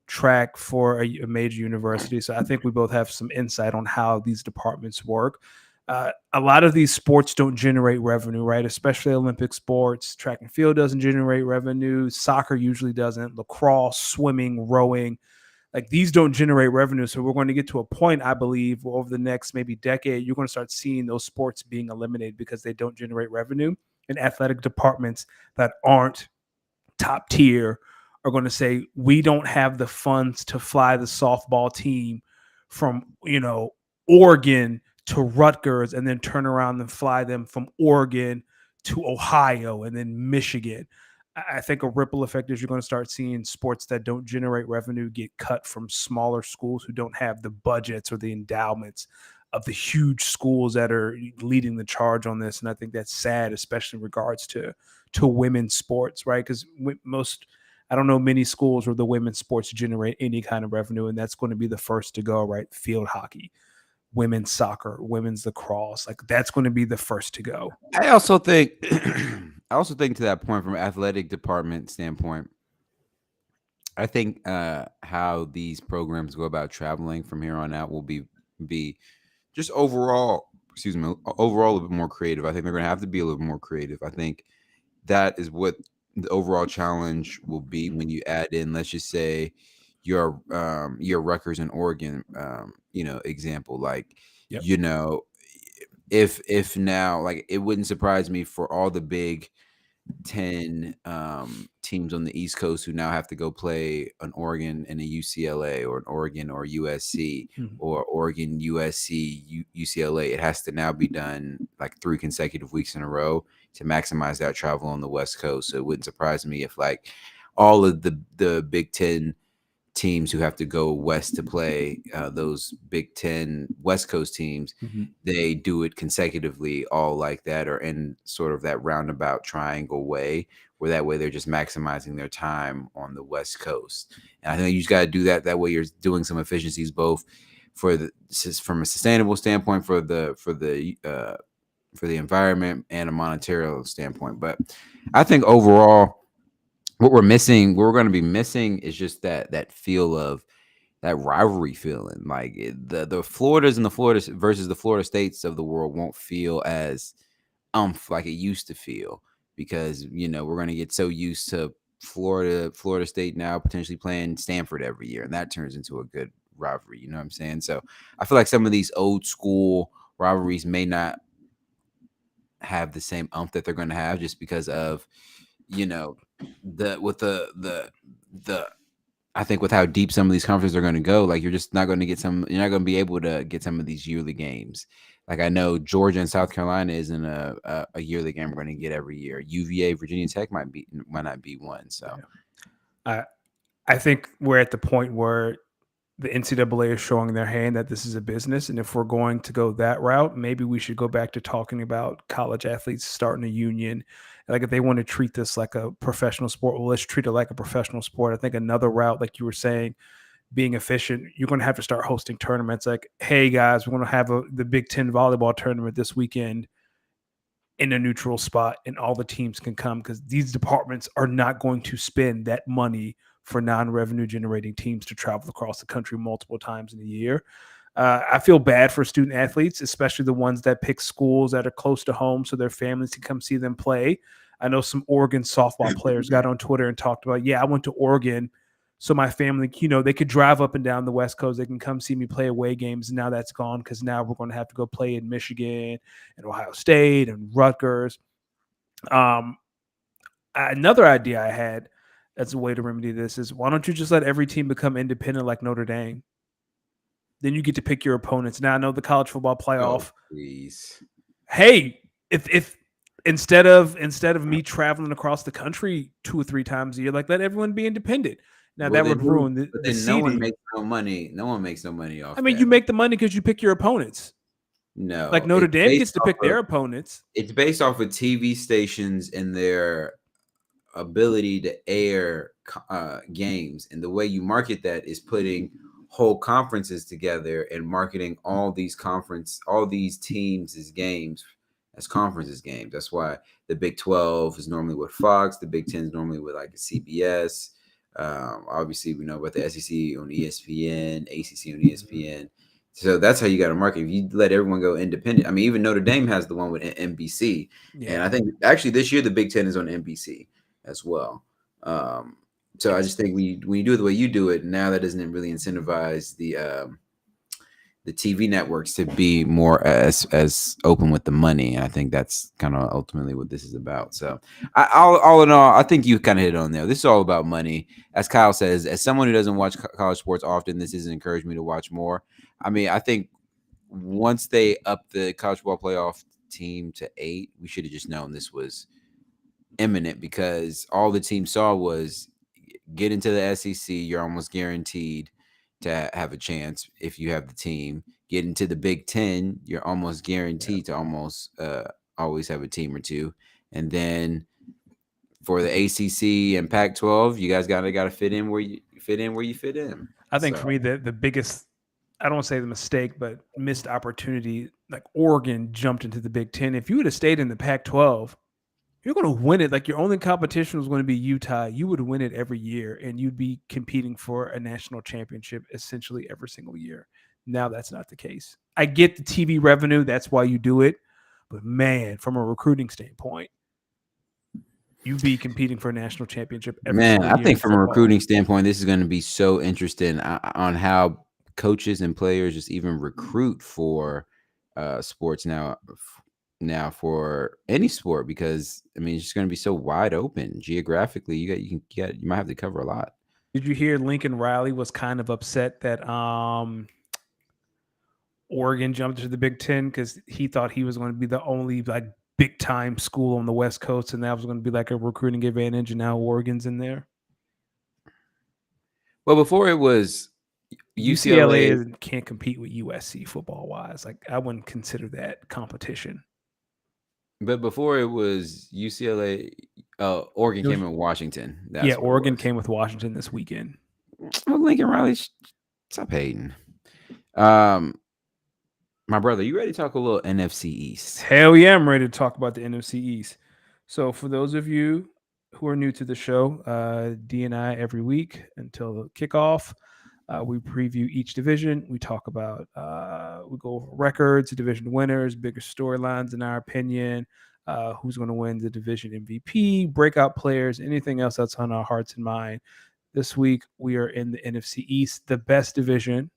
track for a major university, so I think we both have some insight on how these departments work. A lot of these sports don't generate revenue, right? Especially Olympic sports. Track and field doesn't generate revenue. Soccer usually doesn't. Lacrosse, swimming, rowing, like these don't generate revenue. So we're going to get to a point, I believe, over the next maybe decade, you're going to start seeing those sports being eliminated because they don't generate revenue. And athletic departments that aren't top tier are going to say, we don't have the funds to fly the softball team from, Oregon to Rutgers and then turn around and fly them from Oregon to Ohio and then Michigan. I think a ripple effect is you're going to start seeing sports that don't generate revenue get cut from smaller schools who don't have the budgets or the endowments of the huge schools that are leading the charge on this. And I think that's sad, especially in regards to women's sports, right? Because I don't know many schools where the women's sports generate any kind of revenue, and that's going to be the first to go, right? Field hockey, women's soccer, women's lacrosse, like that's going to be the first to go. I also think, to that point, from an athletic department standpoint, I think how these programs go about traveling from here on out will be just overall, excuse me, overall a bit more creative. I think they're going to have to be a little more creative. I think that is what the overall challenge will be when you add in, let's just say, your Rutgers and Oregon, example. Like, Yep. you know, if now, like, it wouldn't surprise me for all the Big Ten teams on the East Coast who now have to go play an Oregon and a UCLA, or an Oregon or USC, Mhm. or Oregon, USC, UCLA. It has to now be done like 3 consecutive weeks in a row to maximize that travel on the West Coast. So it wouldn't surprise me if, like, all of the Big Ten teams who have to go west to play those Big Ten West Coast teams, Mhm. they do it consecutively, all like that, or in sort of that roundabout triangle way, where that way they're just maximizing their time on the West Coast. And I think you just got to do that. That way you're doing some efficiencies, both from a sustainable standpoint, for the environment, and a monetary standpoint. But I think overall, what we're going to be missing is just that feel of that rivalry feeling. Like, the Floridas and the Florida versus the Florida States of the world won't feel as like it used to feel, because we're going to get so used to Florida State now potentially playing Stanford every year, and that turns into a good rivalry. You know what I'm saying? So I feel like some of these old school rivalries may not have the same that they're going to have, just because of you know the with the I think with how deep some of these conferences are going to go. Like, you're not going to be able to get some of these yearly games. Like, I know Georgia and South Carolina isn't a yearly game we're going to get every year. UVA, Virginia Tech might not be one. So I I think we're at the point where the NCAA is showing their hand that this is a business. And if we're going to go that route, maybe we should go back to talking about college athletes starting a union. Like if they want to treat this like a professional sport, well, let's treat it like a professional sport. I think another route, like you were saying, being efficient, you're going to have to start hosting tournaments. Like, hey guys, we're going to have the Big Ten volleyball tournament this weekend in a neutral spot, and all the teams can come because these departments are not going to spend that money for non-revenue generating teams to travel across the country multiple times in a year. I feel bad for student athletes, especially the ones that pick schools that are close to home so their families can come see them play. I know some Oregon softball players got on Twitter and talked about, yeah, I went to Oregon so my family, they could drive up and down the West Coast. They can come see me play away games. Now that's gone because now we're going to have to go play in Michigan and Ohio State and Rutgers. Um, Another idea I had as a way to remedy this is, why don't you just let every team become independent like Notre Dame? Then you get to pick your opponents. Now I know the college football Oh, playoff. please. Hey, if instead of me traveling across the country 2 or 3 times a year, like let everyone be independent. Now Well, that then would who? ruin But the then no one seeding. makes no money. No one makes no money I off mean, you that. make the money because you pick your opponents. Like No, Notre Dame gets to pick their opponents. it's based off of TV stations and their ability to air games, and the way you market that is putting whole conferences together and marketing all these teams as games, as conferences games. That's why the Big 12 is normally with Fox, the Big 10 is normally with like a CBS. Obviously, we know about the SEC on ESPN, ACC on ESPN. So that's how you got to market. If you let everyone go independent, I mean, even Notre Dame has the one with NBC, and I Yeah, think actually this year the Big 10 is on NBC as well. Um, so I it's just think when you do it the way you do it, now that doesn't really incentivize the TV networks to be more as open with the money. And I think that's kind of ultimately what this is about. So, all in all, I think you kind of hit it on there. This is all about money, as Kyle says. As someone who doesn't watch college sports often, this has encouraged me to watch more. I mean, I think once they up the college football playoff team to 8, we should have just known this was imminent because all the team saw was get into the SEC, you're almost guaranteed to have a chance if you have the team. Get into the Big Ten, you're almost yeah. guaranteed to almost always have a team or two. And then for the ACC and Pac-12, you guys gotta fit in where you fit in where you fit in. I think for So me the biggest, I don't want to say the mistake, but missed opportunity. Like Oregon jumped into the Big Ten. If you would have stayed in the Pac-12, you're going to win it. Like your only competition was going to be Utah. You would win it every year, and you'd be competing for a national championship essentially every single year. Now that's not the case. I get the TV revenue. That's why you do it. But man, from a recruiting standpoint, you'd be competing for a national championship every man, single I year in think from a football. recruiting standpoint, this is going to be so interesting on how coaches and players just even recruit for sports now for any sport, because I mean it's just going to be so wide open geographically. You might have to cover a lot. Did you hear Lincoln Riley was kind of upset that Oregon jumped to the Big Ten because he thought he was going to be the only like big time school on the West Coast, and that was going to be like a recruiting advantage. And now Oregon's in there. Well, before it was UCLA UCLA, can't compete with USC football wise. Like I wouldn't consider that competition. but before it was UCLA, Oregon It was, came in Washington. yeah, That's what it Oregon was. came with Washington this weekend. Well, Lincoln Riley, stop hating. Um, my brother, you ready to talk a little NFC East? Hell yeah, I'm ready to talk about the NFC East. So for those of you who are new to the show, D and I every week until the kickoff, we preview each division. We talk about, we go over records, division winners, bigger storylines in our opinion, who's going to win the division MVP, breakout players, anything else that's on our hearts and mind. This week, we are in the NFC East, the best division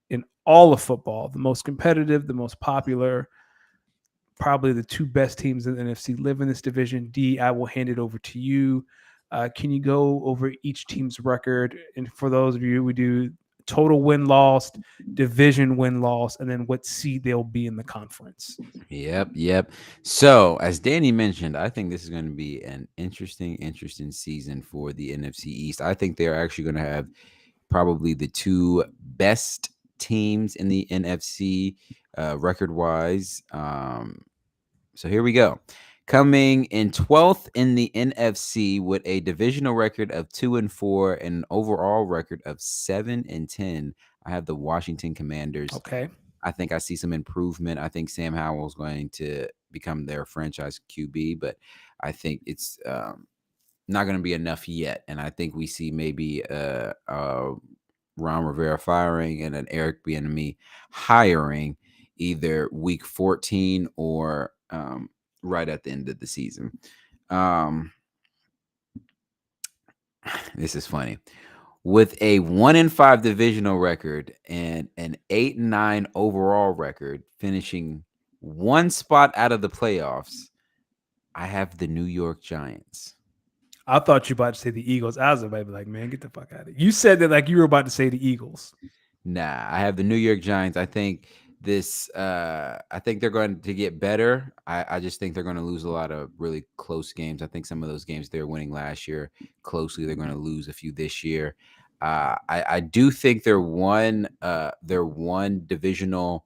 in all of football, the most competitive, the most popular. Probably the two best teams in the NFC live in this division. D, I will hand it over to you. Can you go over each team's record? And for those of you, we do total win lost, division win loss, and then what seed they'll be in the conference. Yep. So, as Danny mentioned, I think this is going to be an interesting season for the NFC East. I think they're actually going to have probably the two best teams in the NFC record wise. So here we go. Coming in 12th in the NFC with a divisional record of 2-4 and an overall record of 7-10, I have the Washington Commanders. Okay. I think I see some improvement. I think Sam Howell is going to become their franchise QB, but I think it's not going to be enough yet. And I think we see maybe Ron Rivera firing and an Eric Bieniemy hiring either week 14 or right at the end of the season. This is funny. With a 1-5 divisional record and an 8-9 overall record, finishing one spot out of the playoffs, I have the New York Giants. I thought you were about to say the Eagles. I was about to be like, man, get the fuck out of here. You said that like you were about to say the Eagles. Nah, I have the New York Giants. I think I think they're going to get better. I just think they're going to lose a lot of really close games. I think some of those games they were winning last year closely, they're going to lose a few this year. I do think their one divisional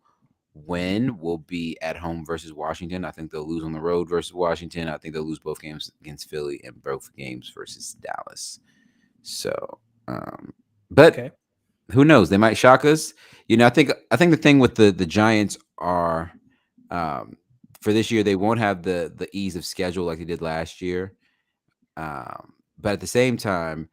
win will be at home versus Washington. I think they'll lose on the road versus Washington. I think they'll lose both games against Philly and both games versus Dallas. So, but Okay. who knows? They might shock us. I think the thing with the Giants are for this year they won't have the ease of schedule like they did last year. But at the same time,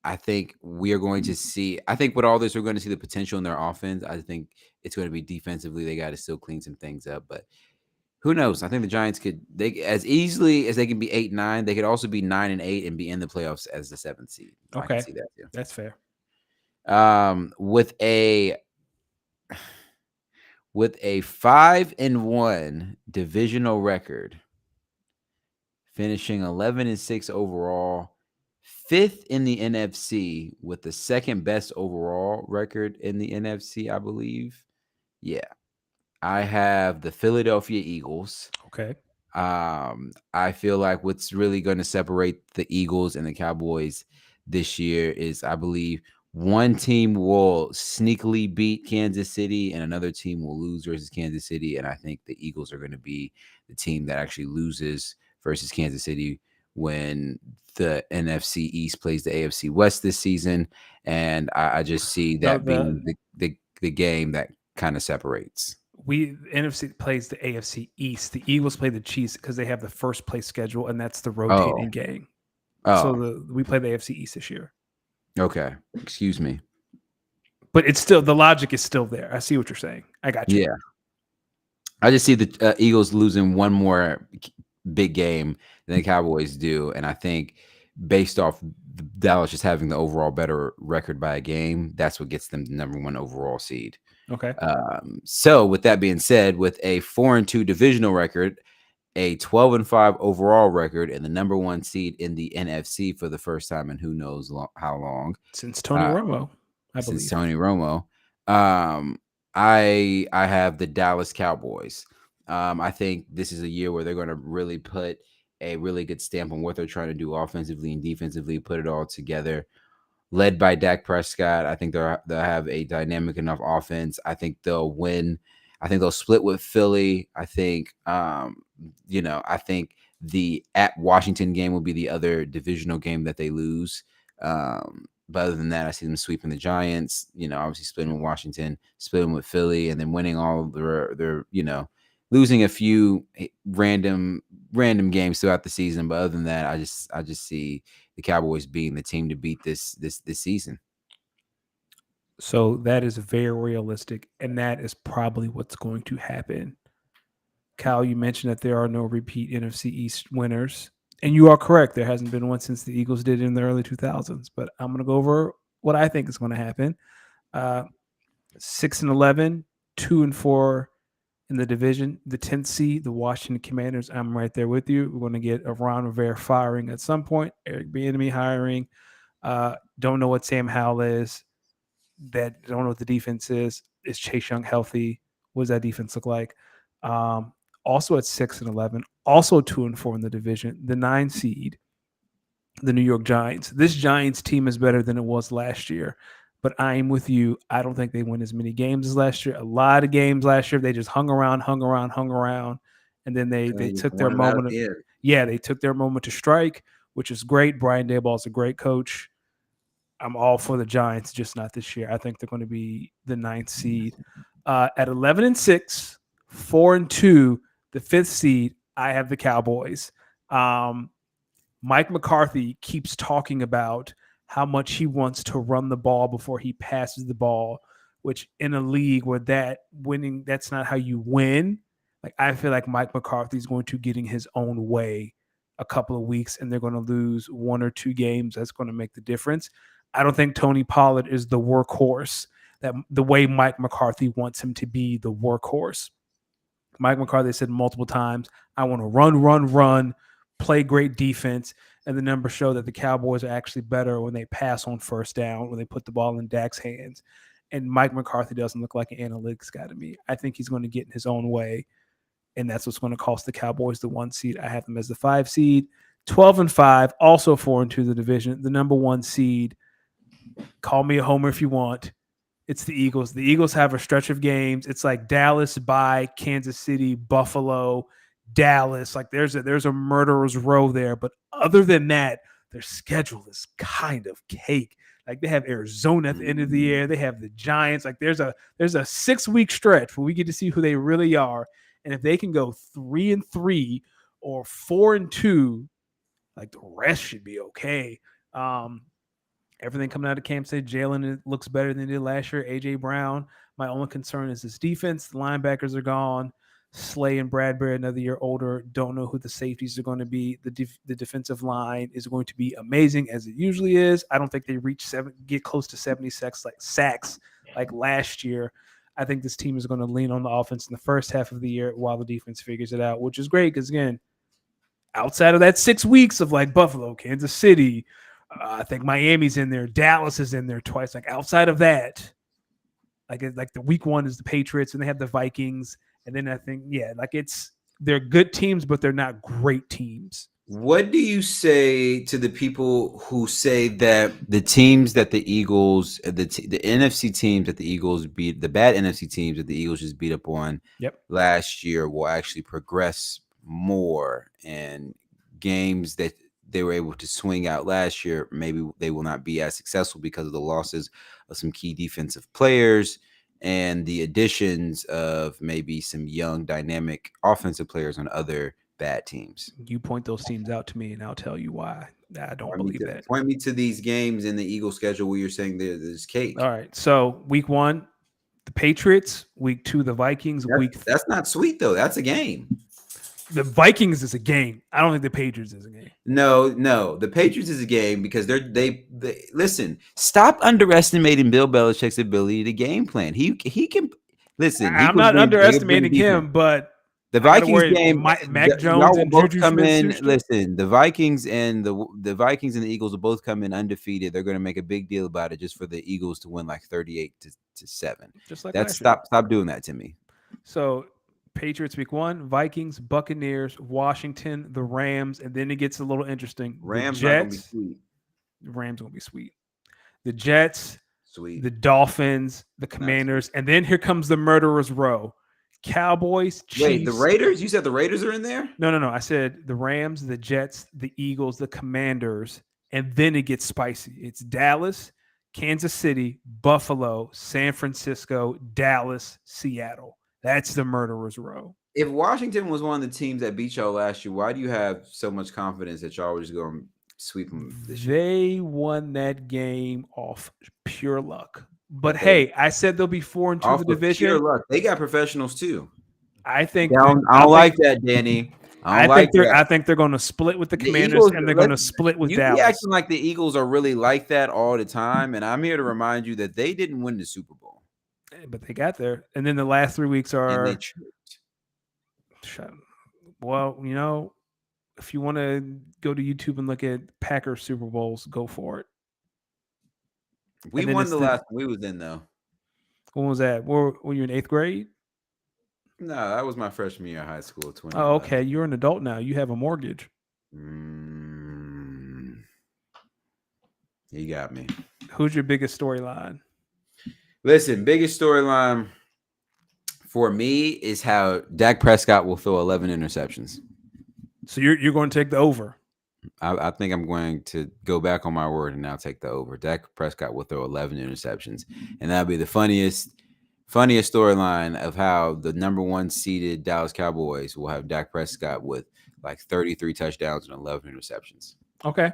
I think we are going to see. I think with all this, we're going to see the potential in their offense. I think it's going to be defensively. They got to still clean some things up, but who knows? I think the Giants could they as easily as they can be 8-9. They could also be 9-8 and be in the playoffs as the 7th seed. I can Okay. see that too. That's fair. With a 5-1 divisional record, finishing 11-6 overall, 5th in the NFC with the second best overall record in the NFC, I believe. Yeah, I have the Philadelphia Eagles. Okay. I feel like what's really going to separate the Eagles and the Cowboys this year is, I believe, one team will sneakily beat Kansas City and another team will lose versus Kansas City. And I think the Eagles are going to be the team that actually loses versus Kansas City when the NFC East plays the AFC West this season. And I just see No, that being the game that kind of separates. the NFC plays the AFC East. The Eagles play the Chiefs because they have the first place schedule, and that's the rotating game. So Oh, we play the AFC East this year. okay. Excuse me. But it's still the logic is still there. I see what you're saying. I got you. Yeah. I just see the Eagles losing one more big game than the Cowboys do, and I think based off Dallas just having the overall better record by a game, that's what gets them the number one overall seed. Okay. So with that being said, with a 4-2 divisional record, a 12-5 overall record, and the number one seed in the NFC for the first time in who knows how long, Since Tony Romo, I since believe. Tony Romo. I have the Dallas Cowboys. I think this is a year where they're going to really put a really good stamp on what they're trying to do offensively and defensively, put it all together. Led by Dak Prescott, I think they'll have a dynamic enough offense. I think they'll win. I think they'll split with Philly. I think I think the at Washington game will be the other divisional game that they lose. But other than that, I see them sweeping the Giants. Obviously splitting with Washington, splitting with Philly, and then winning all their losing a few random games throughout the season. But other than that, I just see the Cowboys being the team to beat this season. So that is very realistic, and that is probably what's going to happen. Kyle, you mentioned that there are no repeat NFC East winners, and you are correct. There hasn't been one since the Eagles did in the early 2000s. But I'm going to go over what I think is going to happen. 6-11, 2-4 in the division. The 10th seed, the Washington Commanders. I'm right there with you. We're going to get a Ron Rivera firing at some point. Eric Bieniemy hiring. Don't know what Sam Howell is. That don't know what the defense is. Is Chase Young healthy? What does that defense look like? Also at 6-11, also 2-4 in the division. The 9 seed, the New York Giants. This Giants team is better than it was last year. but I am with you. I don't think they win as many games as last year. A lot of games last year, they just hung around, and then And they then just took their won it out at moment. the end. Yeah, they took their moment to strike, which is great. Brian Daboll's a great coach. I'm all for the Giants, just not this year. I think they're going to be the ninth seed. At 11-6, 4-2, the fifth seed. I have the Cowboys. Um, Mike McCarthy keeps talking about how much he wants to run the ball before he passes the ball, which in a league where that's not how you win. Like I feel like Mike McCarthy is going to getting his own way a couple of weeks and they're going to lose one or two games. That's going to make the difference. I don't think Tony Pollard is the workhorse that the way Mike McCarthy wants him to be the workhorse. Mike McCarthy said multiple times, I want to run, play great defense. And the numbers show that the Cowboys are actually better when they pass on first down, when they put the ball in Dak's hands. And Mike McCarthy doesn't look like an analytics guy to me. I think he's going to get in his own way. And that's what's going to cost the Cowboys the 1 seed. I have them as the 5 seed. 12-5, also 4-2 the division. The number 1 seed, call me a homer if you want. It's the Eagles. The Eagles have a stretch of games. It's like Dallas by Kansas City, Buffalo, Dallas. Like there's a murderer's row there. But other than that, their schedule is kind of cake. Like they have Arizona at the end of the year. They have the Giants. Like there's a 6-week stretch where we get to see who they really are. And if they can go 3-3 or 4-2, like the rest should be okay. Everything coming out of Camp said Jalen looks better than he did last year. AJ Brown. My only concern is his defense. The linebackers are gone. Slay and Bradbury, another year older. Don't know who the safeties are going to be. The defensive line is going to be amazing as it usually is. I don't think they get close to 70 sacks like last year. I think this team is going to lean on the offense in the first half of the year while the defense figures it out, which is great because, again, outside of that 6 weeks of like Buffalo, Kansas City, I think Miami's in there. Dallas is in there twice. Like outside of that, like the week 1 is the Patriots and they have the Vikings. And then I think, they're good teams, but they're not great teams. What do you say to the people who say that the teams that the Eagles, the NFC teams that the Eagles beat, the bad NFC teams that the Eagles just beat up on last year will actually progress more, and games that they were able to swing out last year, maybe they will not be as successful because of the losses of some key defensive players and the additions of maybe some young dynamic offensive players on other bad teams? You point those teams out to me, and I'll tell you why. I don't believe that. Point me to these games in the Eagles schedule where you're saying there's cake. All right. So week 1, the Patriots. Week 2, the Vikings. That's not sweet though. That's a game. The Vikings is a game. I don't think the Patriots is a game. No. The Patriots is a game because they listen. Stop underestimating Bill Belichick's ability to game plan. He can listen. I'm not underestimating him, but the Vikings game, Mac Jones and both Juju come in. Smith-Schuster. Listen, the Vikings and the Eagles will both come in undefeated. They're going to make a big deal about it just for the Eagles to win like 38-7. Just like that's stop doing that to me. So Patriots week 1, Vikings, Buccaneers, Washington, the Rams, and then it gets a little interesting. Rams the Jets, not gonna be sweet. The Rams gonna be sweet. The Jets, sweet. The Dolphins, the Commanders, and then here comes the murderer's row. Cowboys, Chiefs. Wait, the Raiders? You said the Raiders are in there? No. I said the Rams, the Jets, the Eagles, the Commanders, and then it gets spicy. It's Dallas, Kansas City, Buffalo, San Francisco, Dallas, Seattle. That's the murderer's row. If Washington was one of the teams that beat y'all last year, why do you have so much confidence that y'all were just going to sweep them this year? They won that game off pure luck. But hey, I said they'll be 4-2 the division. Pure luck. They got professionals too. I think. I don't like that, Danny. I think they're going to split with the Commanders, Eagles, and they're going to split with Dallas. You acting like the Eagles are really like that all the time, and I'm here to remind you that they didn't win the Super Bowl. But they got there. And then the last 3 weeks are. Well, if you want to go to YouTube and look at Packers Super Bowls, go for it. We won the last one we was in, though. When was that? Were you in 8th grade? No, that was my freshman year of high school. Oh, okay. You're an adult now. You have a mortgage. You got me. Who's your biggest storyline? Listen, biggest storyline for me is how Dak Prescott will throw 11 interceptions. So you're going to take the over. I think I'm going to go back on my word and now take the over. Dak Prescott will throw 11 interceptions, and that'll be the funniest storyline of how the number one seeded Dallas Cowboys will have Dak Prescott with like 33 touchdowns and 11 interceptions. Okay.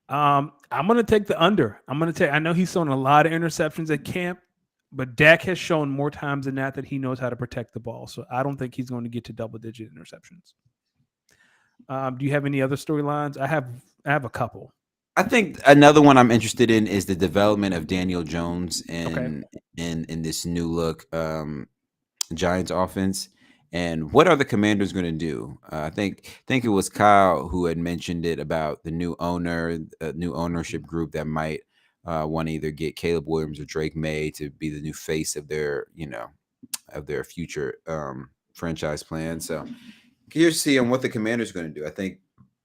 I'm gonna take the under. I'm gonna take. I know he's thrown a lot of interceptions at camp, but Dak has shown more times than that he knows how to protect the ball. So I don't think he's going to get to double-digit interceptions. Do you have any other storylines? I have a couple. I think another one I'm interested in is the development of Daniel Jones Okay. in this new look Giants offense. And what are the Commanders going to do? I think it was Kyle who had mentioned it about the new new ownership group that might want to either get Caleb Williams or Drake May to be the new face of their of their future franchise plan. So curious to see on what the Commanders are going to do. I think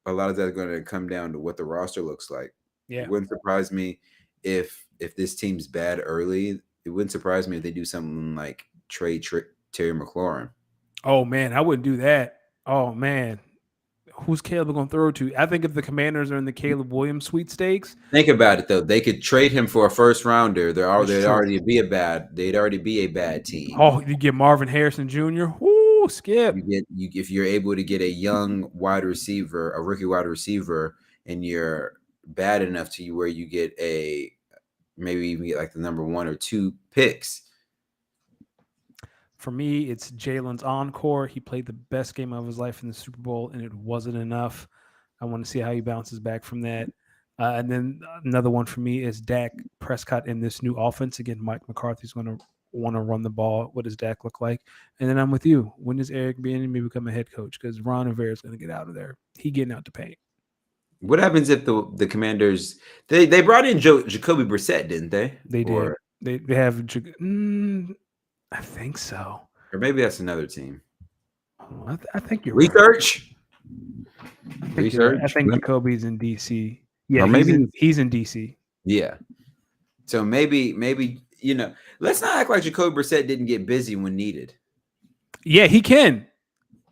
a lot of that is going to come down to what the roster looks like. It Yeah. wouldn't surprise me if this team's bad early. It wouldn't surprise me if they do something like trade Terry McLaurin. Oh man, I wouldn't do that. Oh man, who's Caleb going to throw to? I think if the Commanders are in the Caleb Williams sweepstakes, Think about it though; they could trade him for a first rounder. that's true. They'd already be a bad team. Oh, you get Marvin Harrison Jr. Woo, skip. You if you're able to get a young wide receiver, a rookie wide receiver, and you're bad enough to you where you get a maybe even get like the number one or two picks. For me, it's Jalen's encore. He played the best game of his life in the Super Bowl, and it wasn't enough. I want to see how he bounces back from that. And then another one for me is Dak Prescott in this new offense. Again, Mike McCarthy's going to want to run the ball. What does Dak look like? And then I'm with you. When does Eric Bieniemy become a head coach? Because Ron Rivera is going to get out of there. He getting out to paint. What happens if the Commanders they brought in Jacoby Brissett, didn't they? They did. They have. I think so. Or maybe that's another team. Oh, I think you're right. Research. I think you're right. I think Jacoby's in DC. Yeah, Or maybe he's in DC. yeah. So maybe let's not act like Jacoby Brissett didn't get busy when needed. Yeah, he can.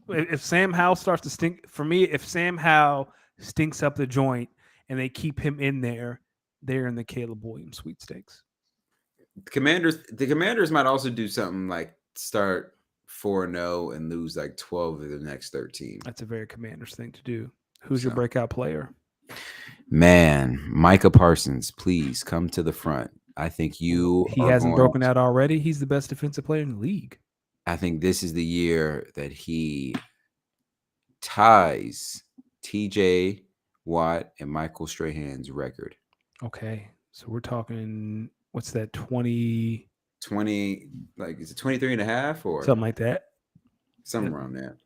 If Sam Howell starts to stink, for me, if Sam Howell stinks up the joint and they keep him in there, they're in the Caleb Williams sweepstakes. The Commanders might also do something like start 4-0 and lose like 12 of the next 13. That's a very Commanders thing to do. Who's your breakout player? Man, Micah Parsons, please come to the front. I think he hasn't broken out already. He's the best defensive player in the league. I think this is the year that he ties TJ Watt and Michael Strahan's record. Okay. So we're talking, what's that, 20, like, is it 23 and a half or something like that? Somewhere around there.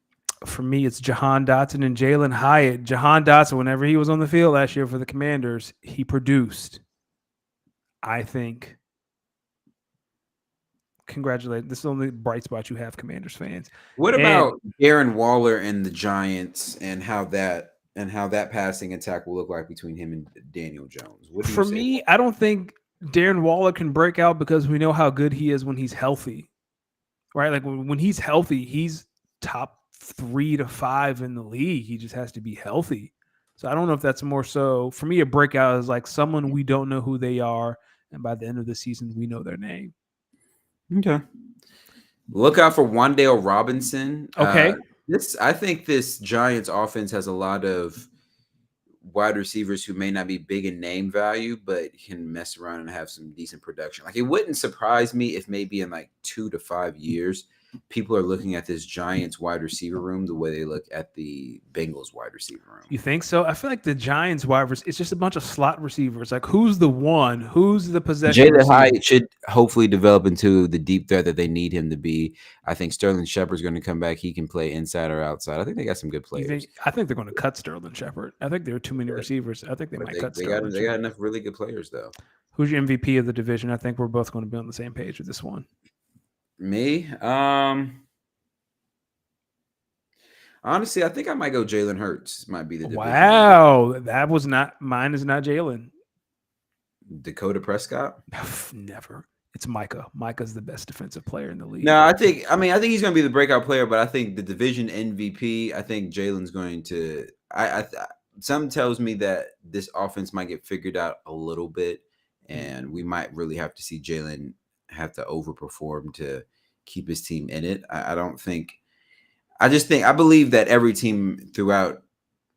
For me, it's Jahan Dotson and Jalen Hyatt. Jahan Dotson, whenever he was on the field last year for the Commanders, he produced. I think. Congratulations. This is the only bright spot you have, Commanders fans. What about Darren Waller and the Giants and how that passing attack will look like between him and Daniel Jones? What do you For say? me, I don't think Darren Waller can break out because we know how good he is when he's healthy. Right? Like when he's healthy, he's top 3 to 5 in the league. He just has to be healthy. So I don't know if that's more so. For me, a breakout is like someone we don't know who they are, and by the end of the season, we know their name. Okay. Look out for Wan'Dale Robinson. Okay. I think this Giants offense has a lot of wide receivers who may not be big in name value, but can mess around and have some decent production. Like, it wouldn't surprise me if maybe in like 2 to 5 years, people are looking at this Giants wide receiver room the way they look at the Bengals wide receiver room. You think so? I feel like the Giants wide receivers, it's just a bunch of slot receivers. Like, who's the one? Who's the possession? Jalen Hyatt should hopefully develop into the deep threat that they need him to be. I think Sterling Shepard's going to come back. He can play inside or outside. I think they got some good players. I think they're going to cut Sterling Shepard. I think there are too many receivers. I think they might cut Sterling. They got enough really good players, though. Who's your MVP of the division? I think we're both going to be on the same page with this one. Me? Honestly, I think I might go Jalen Hurts. Might be the division. Wow, that was not mine. Is not Jalen. Dakota Prescott? Never. It's Micah. Micah's the best defensive player in the No, league. I think he's going to be the breakout player, but I think the division MVP. I think Jalen's going to. Some tells me that this offense might get figured out a little bit, and we might really have to see Jalen have to overperform to keep his team in it. I don't think. I believe that every team throughout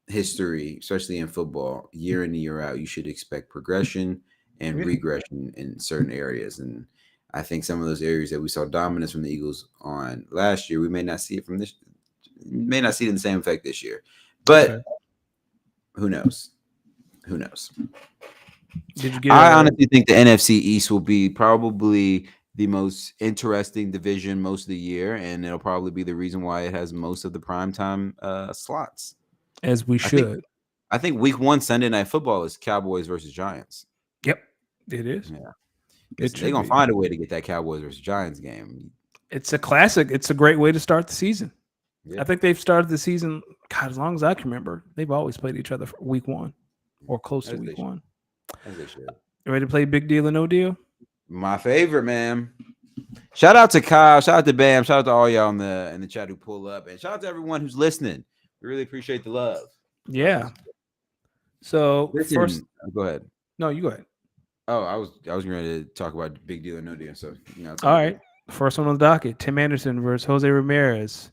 history, especially in football, year in and year out, you should expect progression and Yeah. regression in certain areas. And I think some of those areas that we saw dominance from the Eagles on last year, we may not see it from this, may not see it in the same effect this year. But Okay. who knows? Who knows? Did you get I a honestly think the NFC East will be probably the most interesting division most of the year, and it'll probably be the reason why it has most of the primetime slots. as we I think should? I think week one Sunday night football is Cowboys versus Giants. Yep, it is. Yeah. It Listen, they're should gonna be. find a way to get that Cowboys versus Giants game. It's a classic. It's a great way to start the season. Yeah, I think they've started the season, God, as long as I can remember. They've always played each other for week one or close to as they week should. one. As they should. You ready to play big deal or no deal? My favorite, man. Shout out to Kyle. Shout out to Bam. Shout out to all y'all in the chat who pull up, and shout out to everyone who's listening. We really appreciate the love. Yeah. So Listen, first, go ahead. no, you go ahead. Oh, I was ready to talk about big deal or no deal. So it's All right. First one on the docket: Tim Anderson versus Jose Ramirez.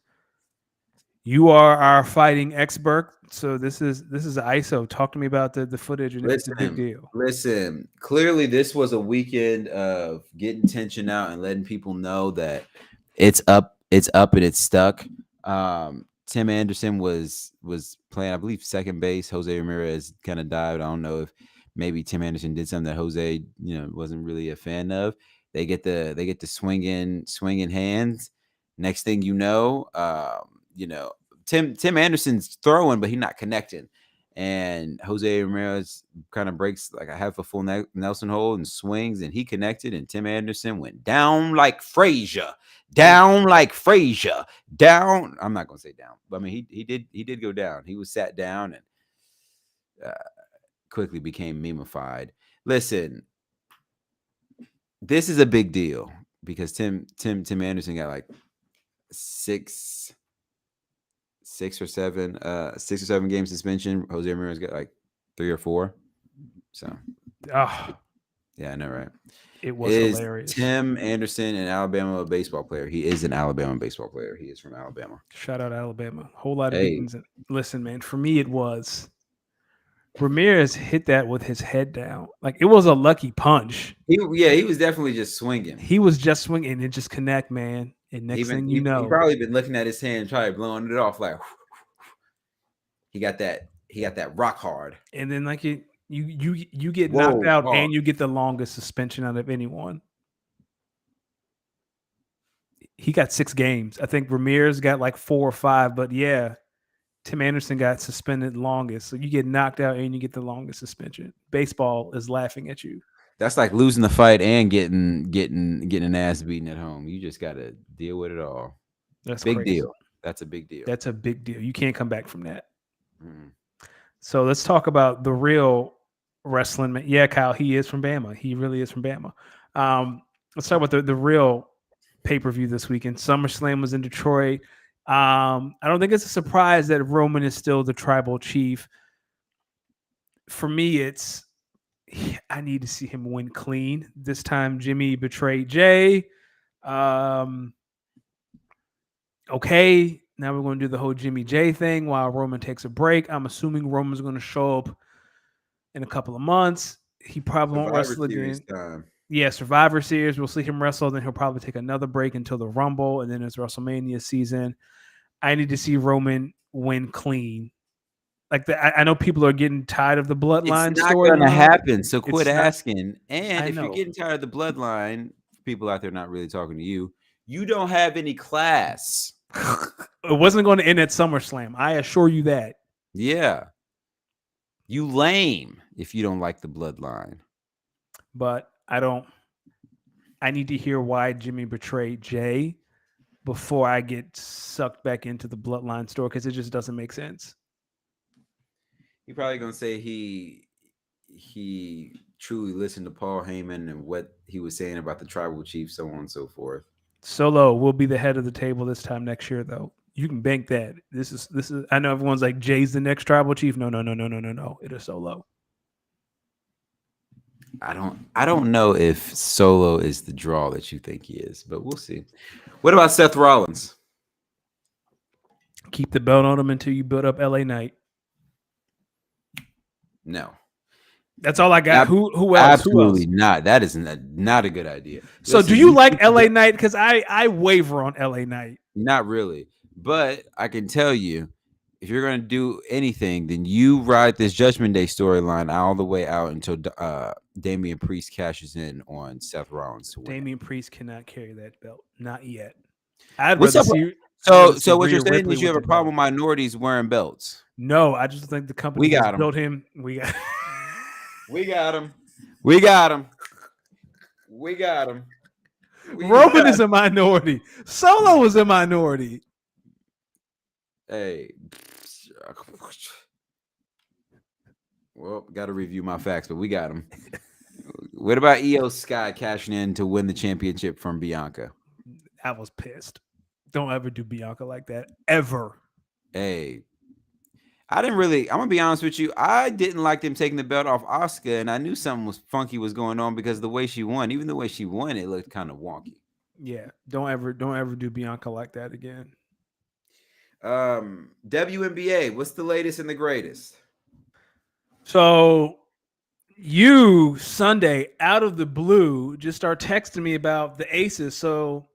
You are our fighting expert, so this is ISO. Talk to me about the footage and if it's a big deal. Listen. Clearly, this was a weekend of getting tension out and letting people know that it's up, and it's stuck. Tim Anderson was playing, I believe, second base. Jose Ramirez kind of dived. I don't know if maybe Tim Anderson did something that Jose, wasn't really a fan of. They get the swinging hands. Next thing you know, Tim Anderson's throwing, but he's not connecting. And Jose Ramirez kind of breaks like a half a full Nelson hold and swings, and he connected. And Tim Anderson went down like Frazier, down like Frazier, down. I'm not gonna say down, but I mean he did go down. He was sat down and quickly became memeified. Listen, this is a big deal because Tim Anderson got like six or seven game suspension. Jose Ramirez got like 3 or 4. So Oh, yeah, I know, right? it was Is hilarious. Tim Anderson an Alabama baseball player? He is an Alabama baseball player. He is from Alabama. Shout out Alabama. Whole lot of Hey, beatings. Listen, man, for me it was Ramirez hit that with his head down. Like it was a lucky punch. he was definitely just swinging. He was just swinging and it just connect, man. And next thing you know, He probably been looking at his hand, probably blowing it off like he got that rock hard. and then like you get Whoa, knocked out pause. and you get the longest suspension out of anyone. He got 6 games. I think Ramirez got like 4 or 5, but yeah, Tim Anderson got suspended longest. So you get knocked out and you get the longest suspension. Baseball is laughing at you. That's like losing the fight and getting an ass beaten at home. You just got to deal with it all. That's Big crazy. deal. That's a big deal. That's a big deal. You can't come back from that. Mm. So let's talk about the real wrestling. Yeah, Kyle, he is from Bama. He really is from Bama. Let's talk about the real pay-per-view this weekend. SummerSlam was in Detroit. I don't think it's a surprise that Roman is still the tribal chief. For me, it's I need to see him win clean. This time Jimmy betrayed Jay. Okay, now we're going to do the whole Jimmy J thing while Roman takes a break. I'm assuming Roman's going to show up in a couple of months. He probably won't wrestle again. Time. Yeah, Survivor Series. We'll see him wrestle. Then he'll probably take another break until the Rumble, and then it's WrestleMania season. I need to see Roman win clean. Like I know people are getting tired of the bloodline It's not going to storyline. happen. So quit It's not- asking. And I if you're know. getting tired of the bloodline, people out there not really talking to you, you don't have any class. It wasn't going to end at SummerSlam. I assure you that. Yeah. You lame if you don't like the bloodline. But I need to hear why Jimmy betrayed Jay before I get sucked back into the bloodline story because it just doesn't make sense. You're probably gonna say he he truly listened to Paul Heyman and what he was saying about the tribal chief, so on and so forth. Solo will be the head of the table this time next year, though. You can bank that. This is. I know everyone's like Jay's the next tribal chief. No, no, no, no, no, no, no. It is Solo. I don't know if Solo is the draw that you think he is, but we'll see. What about Seth Rollins? Keep the belt on him until you build up LA Knight. No. That's all I got. Ab- Who else? Who else? Absolutely not. That is not a good idea. So Listen, do you like LA Knight? Because I waver on LA Knight. Not really. But I can tell you, if you're going to do anything, then you ride this Judgment Day storyline all the way out until Damian Priest cashes in on Seth Rollins to win. Damian Priest cannot carry that belt. Not yet. I'd What's rather up? see. So what you're Rhea saying Ripley is you have a with the problem belt. with minorities wearing belts? No, I just think the company We got has him. built him. We got. We got him. We got him. We got him. Roman is a minority. Solo is a minority. Hey. Well, got to review my facts, but we got him. What about Io Sky cashing in to win the championship from Bianca? I was pissed. Don't ever do Bianca like that. Ever. Hey, I'm gonna be honest with you. I didn't like them taking the belt off Asuka, and I knew something was funky was going on because the way she won, even the way she won, it looked kind of wonky. Yeah. Don't ever do Bianca like that again. WNBA, what's the latest and the greatest? So you Sunday out of the blue just start texting me about the Aces. So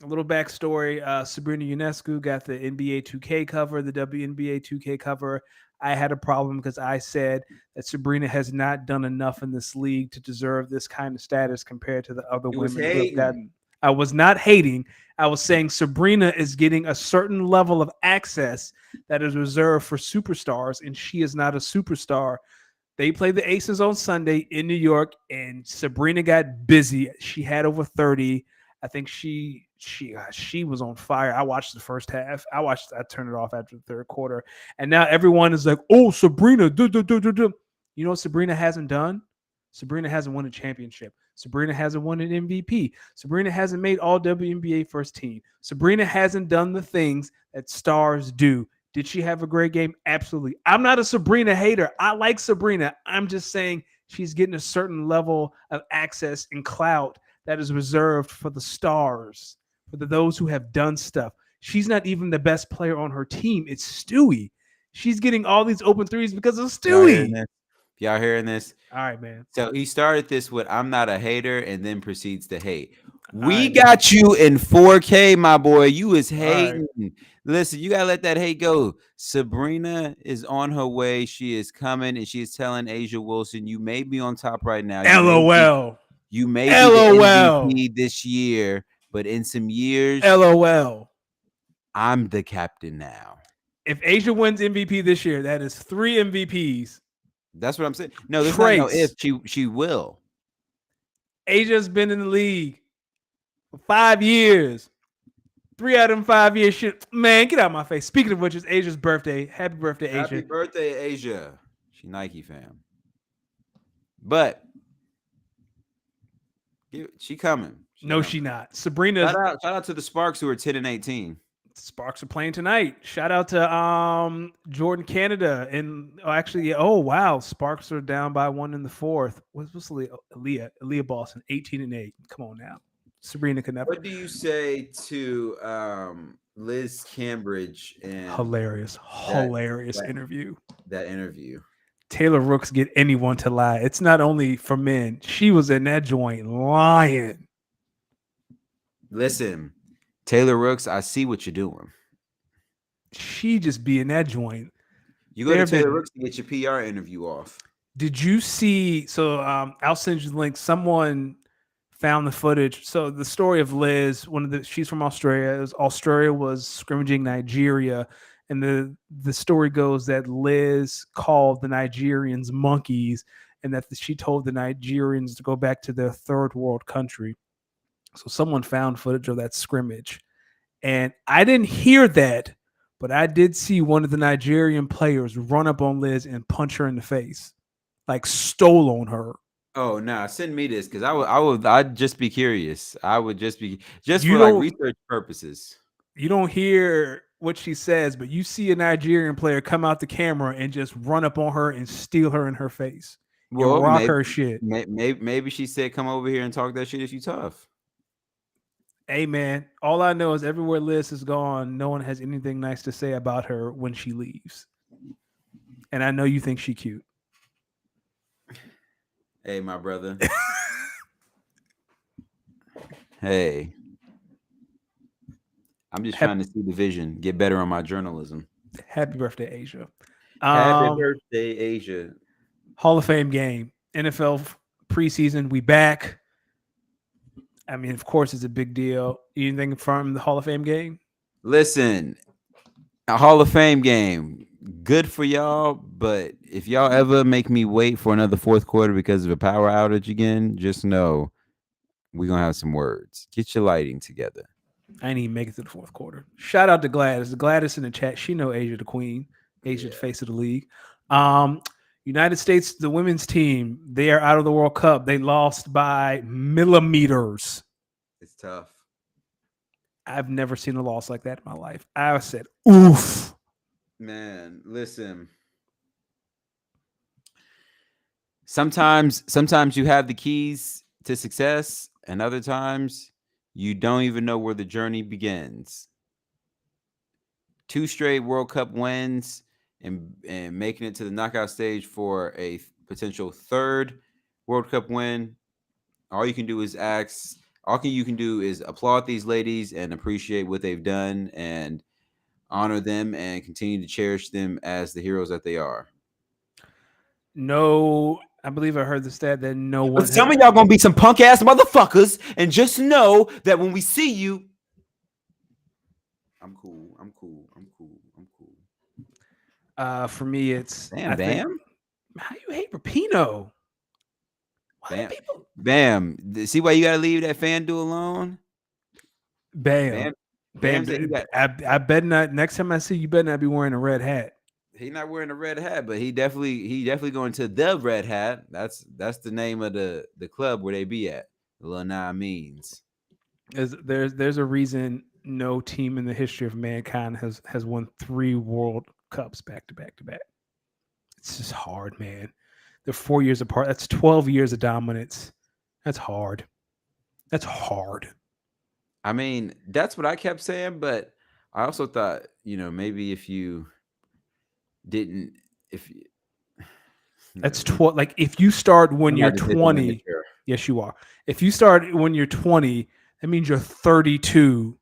a little backstory: Sabrina Ionescu got the NBA 2K cover, the WNBA 2K cover. I had a problem because I said that Sabrina has not done enough in this league to deserve this kind of status compared to the other You was women who have hating. gotten. I was not hating. I was saying Sabrina is getting a certain level of access that is reserved for superstars, and she is not a superstar. They played the Aces on Sunday in New York, and Sabrina got busy. She had over 30. I think she was on fire. I watched the first half. I turned it off after the third quarter. And now everyone is like, oh, Sabrina. You know what Sabrina hasn't done? Sabrina hasn't won a championship. Sabrina hasn't won an MVP. Sabrina hasn't made all WNBA first team. Sabrina hasn't done the things that stars do. Did she have a great game? Absolutely. I'm not a Sabrina hater. I like Sabrina. I'm just saying she's getting a certain level of access and clout that is reserved for the stars, for those who have done stuff. She's not even the best player on her team. It's Stewie. She's getting all these open threes because of Stewie. Y'all hearing this? All right, man. So he started this with "I'm not a hater" and then proceeds to hate. We right, got you in 4K, my boy. You is hating. Right. Listen, you gotta let that hate go. Sabrina is on her way. She is coming, and she is telling Asia Wilson, "You may be on top right now. LOL. You may be the MVP this year, but in some years, LOL. I'm the captain now." If Asia wins MVP this year, that is 3 MVPs. That's what I'm saying. No, there's not no if. She will. Asia's been in the league for 5 years. 3 out of them 5 years. Shit, man, get out of my face. Speaking of which, it's Asia's birthday. Happy birthday, Asia. Happy birthday, Asia. She Nike fan. But she coming. She not. Sabrina. Shout out to the Sparks who are 10 and 18. Sparks are playing tonight. Shout out to Jordan Canada and wow, Sparks are down by 1 in the fourth. What's Aaliyah Boston 18 and 8. Come on now, Sabrina can never. What do you say to Liz Cambridge and hilarious interview? That interview. Taylor Rooks get anyone to lie. It's not only for men. She was in that joint lying. Listen. Taylor Rooks, I see what you're doing. She just be in that joint. You go to Taylor Rooks to get your PR interview off. Did you see? So I'll send you the link. Someone found the footage. So the story of Liz, she's from Australia. Australia was scrimmaging Nigeria, and the story goes that Liz called the Nigerians monkeys, and that she told the Nigerians to go back to their third world country. So someone found footage of that scrimmage. And I didn't hear that, but I did see one of the Nigerian players run up on Liz and punch her in the face. like stole on her. Oh nah, send me this because I'd just be curious. I would just be just You for like don't research purposes. you don't hear what she says, but you see a Nigerian player come out the camera and just run up on her and steal her in her face and Well, rock her shit. maybe she said, "Come over here and talk that shit if you tough." Hey man, all I know is everywhere Liz is gone, no one has anything nice to say about her when she leaves. And I know you think she cute. Hey, my brother. Hey, I'm just Hap- trying to see the vision, get better on my journalism. Happy birthday, Asia. Happy Um, birthday, Asia. Hall of Fame game, NFL preseason. We back. I mean, of course, it's a big deal. Anything from the Hall of Fame game? Listen, a Hall of Fame game. Good for y'all, but if y'all ever make me wait for another fourth quarter because of a power outage again, just know we're gonna have some words. Get your lighting together. I didn't even make it to the fourth quarter. Shout out to Gladys. Gladys in the chat. She know Asia the queen, Asia the Yeah, face of the league. Um, United States, the women's team, they are out of the World Cup. They lost by millimeters. it's tough. I've never seen a loss like that in my life. I said, oof. Man, listen. Sometimes you have the keys to success, and other times you don't even know where the journey begins. Two straight World Cup wins and making it to the knockout stage for a potential third World Cup win. All you can do is ask. You can do is applaud these ladies and appreciate what they've done and honor them and continue to cherish them as the heroes that they are. No, I believe I heard the stat that no But one has. some of y'all gonna be some punk ass motherfuckers, and just know that when we see you, I'm cool. I'm cool. I'm cool. I'm cool. For me, it's I Bam, think bam, how you hate Rapino? Why do bam, people? bam. See why you gotta leave that fan dude alone? Bam, Bam, bam. Bam said he got. I bet not. Next time I see you, better not be wearing a red hat. He not wearing a red hat, but he definitely going to the red hat. That's the name of the club where they be at. The Lil Nah means. There's a reason no team in the history of mankind has won 3 World Cups back to back to back. It's just hard, man. They're 4 years apart. That's 12 years of dominance. That's hard. That's hard. I mean, that's what I kept saying, but I also thought, maybe if you didn't, if you, That's never mind. 12. Like if you start when I'm you're not just dipping in the 20, chair. yes, you are. If you start when you're 20, that means you're 32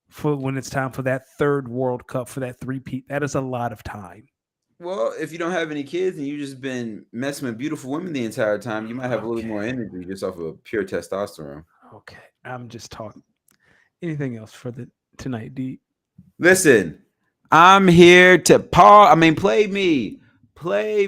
for when it's time for that third World Cup for that three-peat. That is a lot of time. Well, if you don't have any kids and you just been messing with beautiful women the entire time, you might have a little more Okay. energy just off of pure testosterone. Okay. I'm just talking. Anything else for the tonight, D? Listen, I'm here to pause. I mean, play me. Play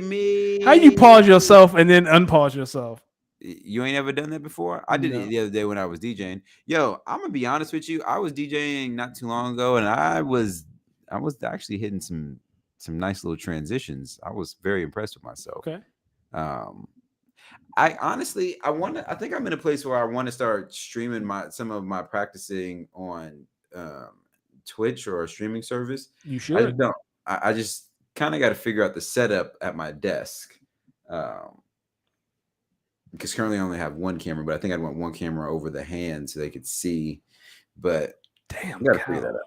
How you me. pause yourself and then unpause yourself? You ain't ever done that before? I did it No. the other day when I was DJing. Yo, I'm gonna be honest with you. I was DJing not too long ago, and I was actually hitting some nice little transitions. I was very impressed with myself. Okay. Um, I honestly, I think I'm in a place where I want to start streaming some of my practicing on um, Twitch or a streaming service. You I just should. don't. I just kind of got to figure out the setup at my desk. Um, because currently I only have one camera, but I think I'd want one camera over the hand so they could see. But Damn, I got to figure that Cal. out.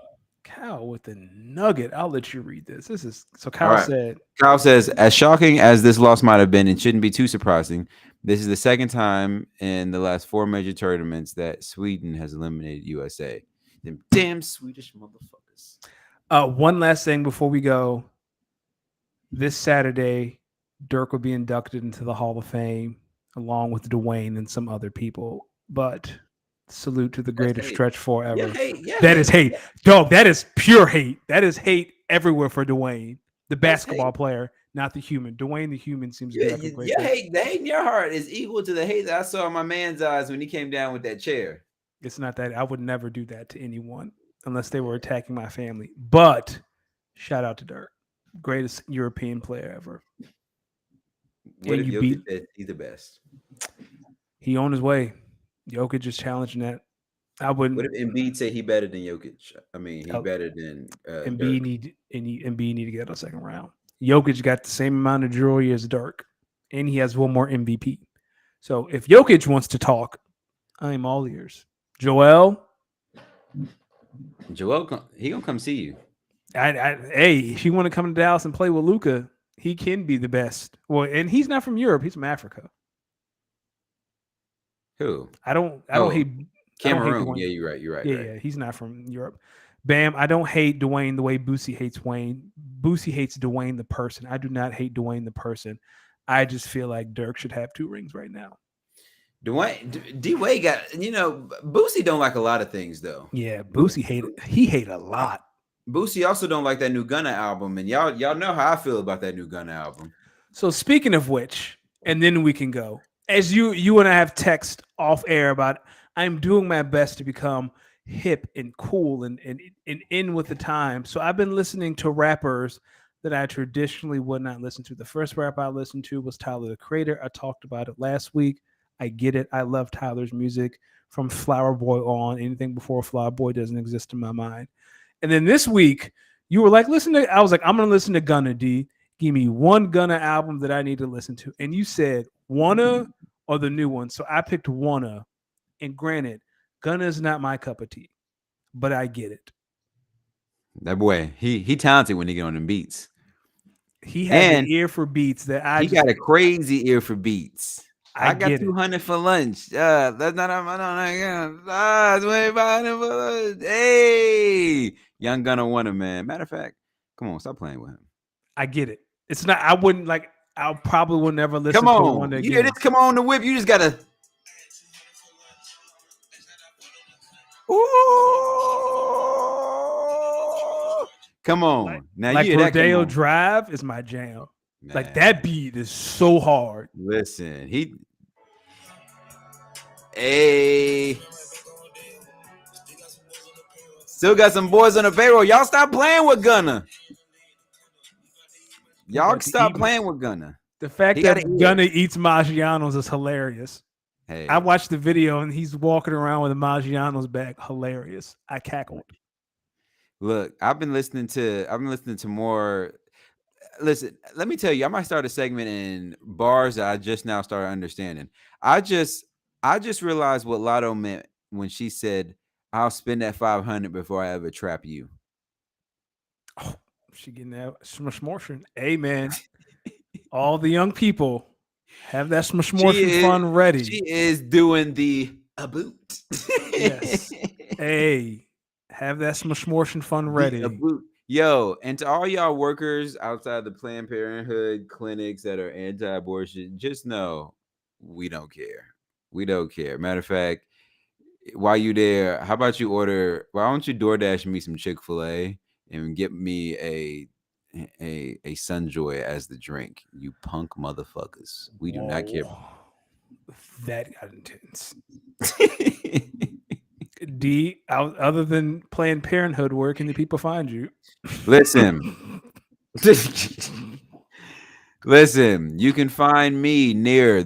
Cal with the nugget. I'll let you read this. This is so All Cal right. said, Kyle says, as shocking as this loss might have been, it shouldn't be too surprising. This is the second time in the last 4 major tournaments that Sweden has eliminated USA. Them damn Swedish motherfuckers. one last thing before we go. This Saturday, Dirk will be inducted into the Hall of Fame along with Dwayne and some other people. But salute to the That's greatest hate. stretch Yeah, forever. hate. Yeah, That is hate. hate. Dog, that is pure hate. That is hate everywhere for Dwayne, the That's hate. basketball player, not the human. Dwayne, the human, seems to be Yeah, like a great yeah, dude. hate. The hate in your heart is equal to the hate that I saw in my man's eyes when he came down with that chair. It's not that I would never do that to anyone unless they were attacking my family. But shout out to Dirk, greatest European player ever. What and if you Jokic beat. said he's the best? He on his way. Jokic just challenging that. I What wouldn't. if Embiid say he better than Jokic? I mean, he uh, better than Embiid Dirk. need Embiid need to get a second round. Jokic got the same amount of jewelry as Dirk, and he has one more MVP. So if Jokic wants to talk, I'm all ears. Joel, Joel, he gonna come see you. hey, if you want to come to Dallas and play with Luca, he can be the best. Well, and he's not from Europe; he's from Africa. Who? I don't Oh, hate Cameroon. Yeah, Dwayne. you're right. You're right. Yeah, Right. yeah, he's not from Europe. Bam, I don't hate Dwayne the way Boosie hates Wayne. Boosie hates Dwayne the person. I do not hate Dwayne the person. I just feel like Dirk should have 2 rings right now. Dwayne D Wade got Boosie don't like a lot of things though. Yeah, Bo- Boosie hated. He hated a lot. Boosie also don't like that new Gunna album, and y'all know how I feel about that new Gunna album. So speaking of which, and then we can go. As you and I have text off air about, I'm doing my best to become hip and cool and in with the time. So I've been listening to rappers that I traditionally would not listen to. The first rap I listened to was Tyler the Creator. I talked about it last week. I get it. I love Tyler's music from Flower Boy on. Anything before Flower Boy doesn't exist in my mind. And then this week, you were like, listen to, I was like, I'm going to listen to Gunna D. Give me one Gunna album that I need to listen to. And you said Wanna or the new one. So I picked Wanna. And granted, Gunna is not my cup of tea, but I get it. That boy, he talented when he get on them beats, He has an and ear for beats that he got a crazy ear for beats. I I got get it. 200 for lunch. That's not on my 25 for lunch. Hey, young Gunna won him, man. Matter of fact, come on, stop playing with him. I get it. It's not, I wouldn't like, I probably will never listen Come to on, Wanna you hear again. this? Come on, the whip. You just gotta. Ooh, come Like, on. Now you like hear that? Come Rodeo on, Drive is my jam. Like man. that beat is so hard. Listen, hey, still got some boys on the payroll. Y'all stop playing with Gunna. He Y'all about to stop eat. playing with Gunna. The fact He got that an Gunna ear. eats Maggiano's is hilarious. I Hey, watched the video and he's walking around with a Maggiano's bag. Hilarious. I cackled. look, I've been listening to more. Listen, let me tell you, I might start a segment in bars that I just now started understanding. I just I just realized what Lotto meant when she said, "I'll spend that 500 before I ever trap you." Oh, she getting that smortion. Hey man, all the young people have that She smortion is fun ready. she is doing the a boot. Yes. Hey, have that smortion fun The a ready. boot. Yo, and to all y'all workers outside the Planned Parenthood clinics that are anti-abortion, just know we don't care. We don't care. Matter of fact, while you there, how about you order? Why don't you DoorDash me some Chick-fil-A and get me a Sunjoy as the drink? You punk motherfuckers. We do not care. Whoa. That got intense. D, other than Planned Parenthood, where can the people find you? Listen. Listen, you can find me near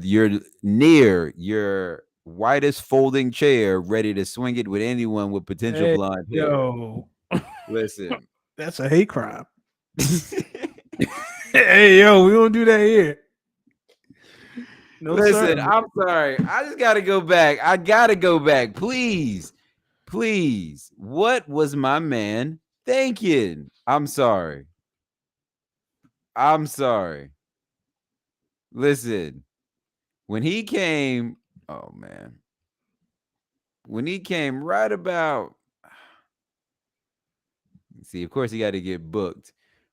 your widest folding chair, ready to swing it with anyone with potential Hey, blonde hair. yo, Listen. that's a hate crime. Hey, yo, we don't do that here. No, Listen, sir. I'm sorry. I just gotta go back. I gotta go back. Please. Please. What was my man thinking? I'm sorry. I'm sorry. Listen, when he came, oh man. When he came right about, see, of course he got to get booked.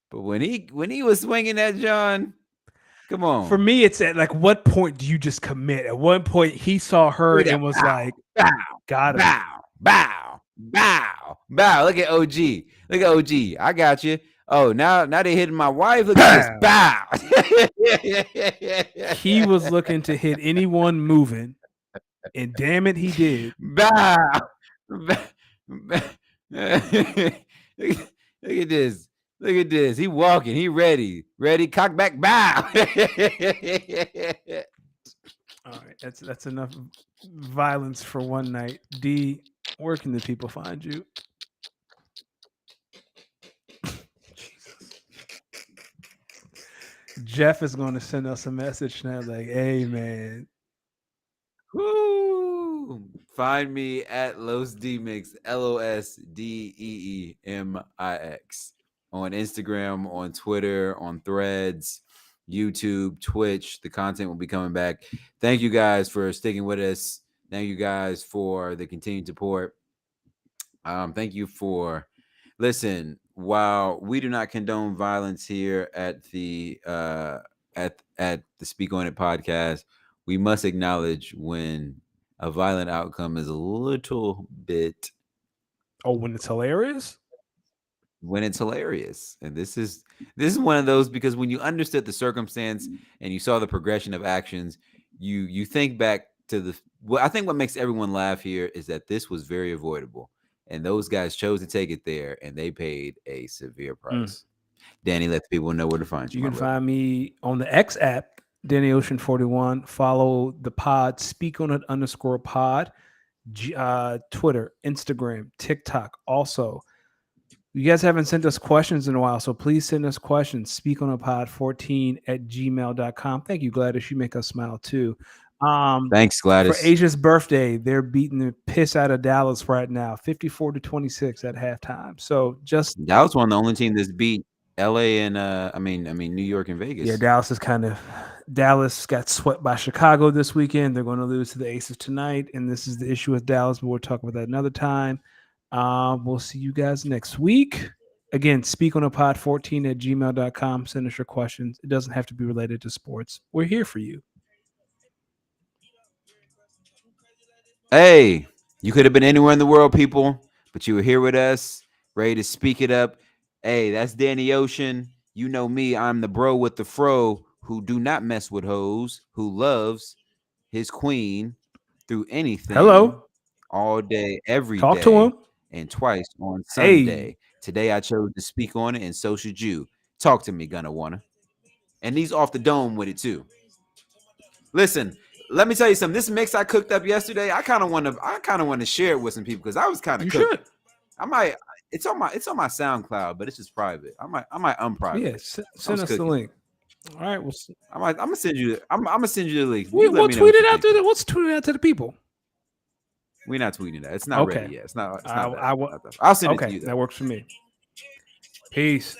But when he was swinging that John, come For on. me, it's at like what point do you just commit? At one point, he saw her Look at and that. was Bow, like, bow, "Got him." bow, bow, bow, bow. Look at OG. Look at OG. I got you. Oh, now they hitting my wife. Look at this. Bam. Bow. He was looking to hit anyone moving, and damn it, he did. Bow. Bow. Look at this. Look at this. He walking. He ready. Ready. Cock back. Bow. All right, that's enough violence for one night. D, where can the people find you? Jesus. Jeff is going to send us a message now, like, "Hey, man, Woo! Find me at Los Demix, LOSDEEMIX, on Instagram, on Twitter, on Threads, YouTube, Twitch. The content will be coming back. Thank you guys for sticking with us. Thank you guys for the continued support. Thank you for while we do not condone violence here at the Speak On It podcast, we must acknowledge when a violent outcome is a little bit oh, when it's hilarious." when it's hilarious. And this is one of those, because when you understood the circumstance and you saw the progression of actions, you think back to I think what makes everyone laugh here is that this was very avoidable. And those guys chose to take it there, and they paid a severe price. Danny, let the people know where to find you. You can find me on the X app, Danny Ocean 41. Follow the pod, Speak On It _pod, Twitter, Instagram, TikTok. Also, you guys haven't sent us questions in a while, so please send us questions. Speak on a pod 14@gmail.com. Thank you, Gladys. You make us smile too. Thanks, Gladys. For Asia's birthday, they're beating the piss out of Dallas right now, 54-26 at halftime. So just Dallas won, the only team that's beat LA and I mean New York and Vegas. Yeah, Dallas got swept by Chicago this weekend. They're going to lose to the Aces tonight, and this is the issue with Dallas, but we'll talk about that another time. We'll see you guys next week. Again, speak on a pod 14@gmail.com. Send us your questions. It doesn't have to be related to sports. We're here for you. Hey, you could have been anywhere in the world, people, but you were here with us, ready to speak it up. Hey, that's Danny Ocean. You know me. I'm the bro with the fro who do not mess with hoes, who loves his queen through anything. Hello. All day, every Talk day, to him. and twice on Sunday. Hey. Today I chose to speak on it, and so should you. Talk to me, Gunna Wanna. And he's off the dome with it too. Listen, let me tell you something. This mix I cooked up yesterday, I kind of want to share it with some people, because I was kind of cooked. Should. I might. It's on my SoundCloud, but it's just private. I might unprivate. Yeah, send us the link. All right, I'm gonna send you. I'm gonna send you the link. We'll tweet it out to the. Let's tweet it out to the people. We're not tweeting that. It's not ready yet. It's not. I'll send it to you. That works for me. Peace.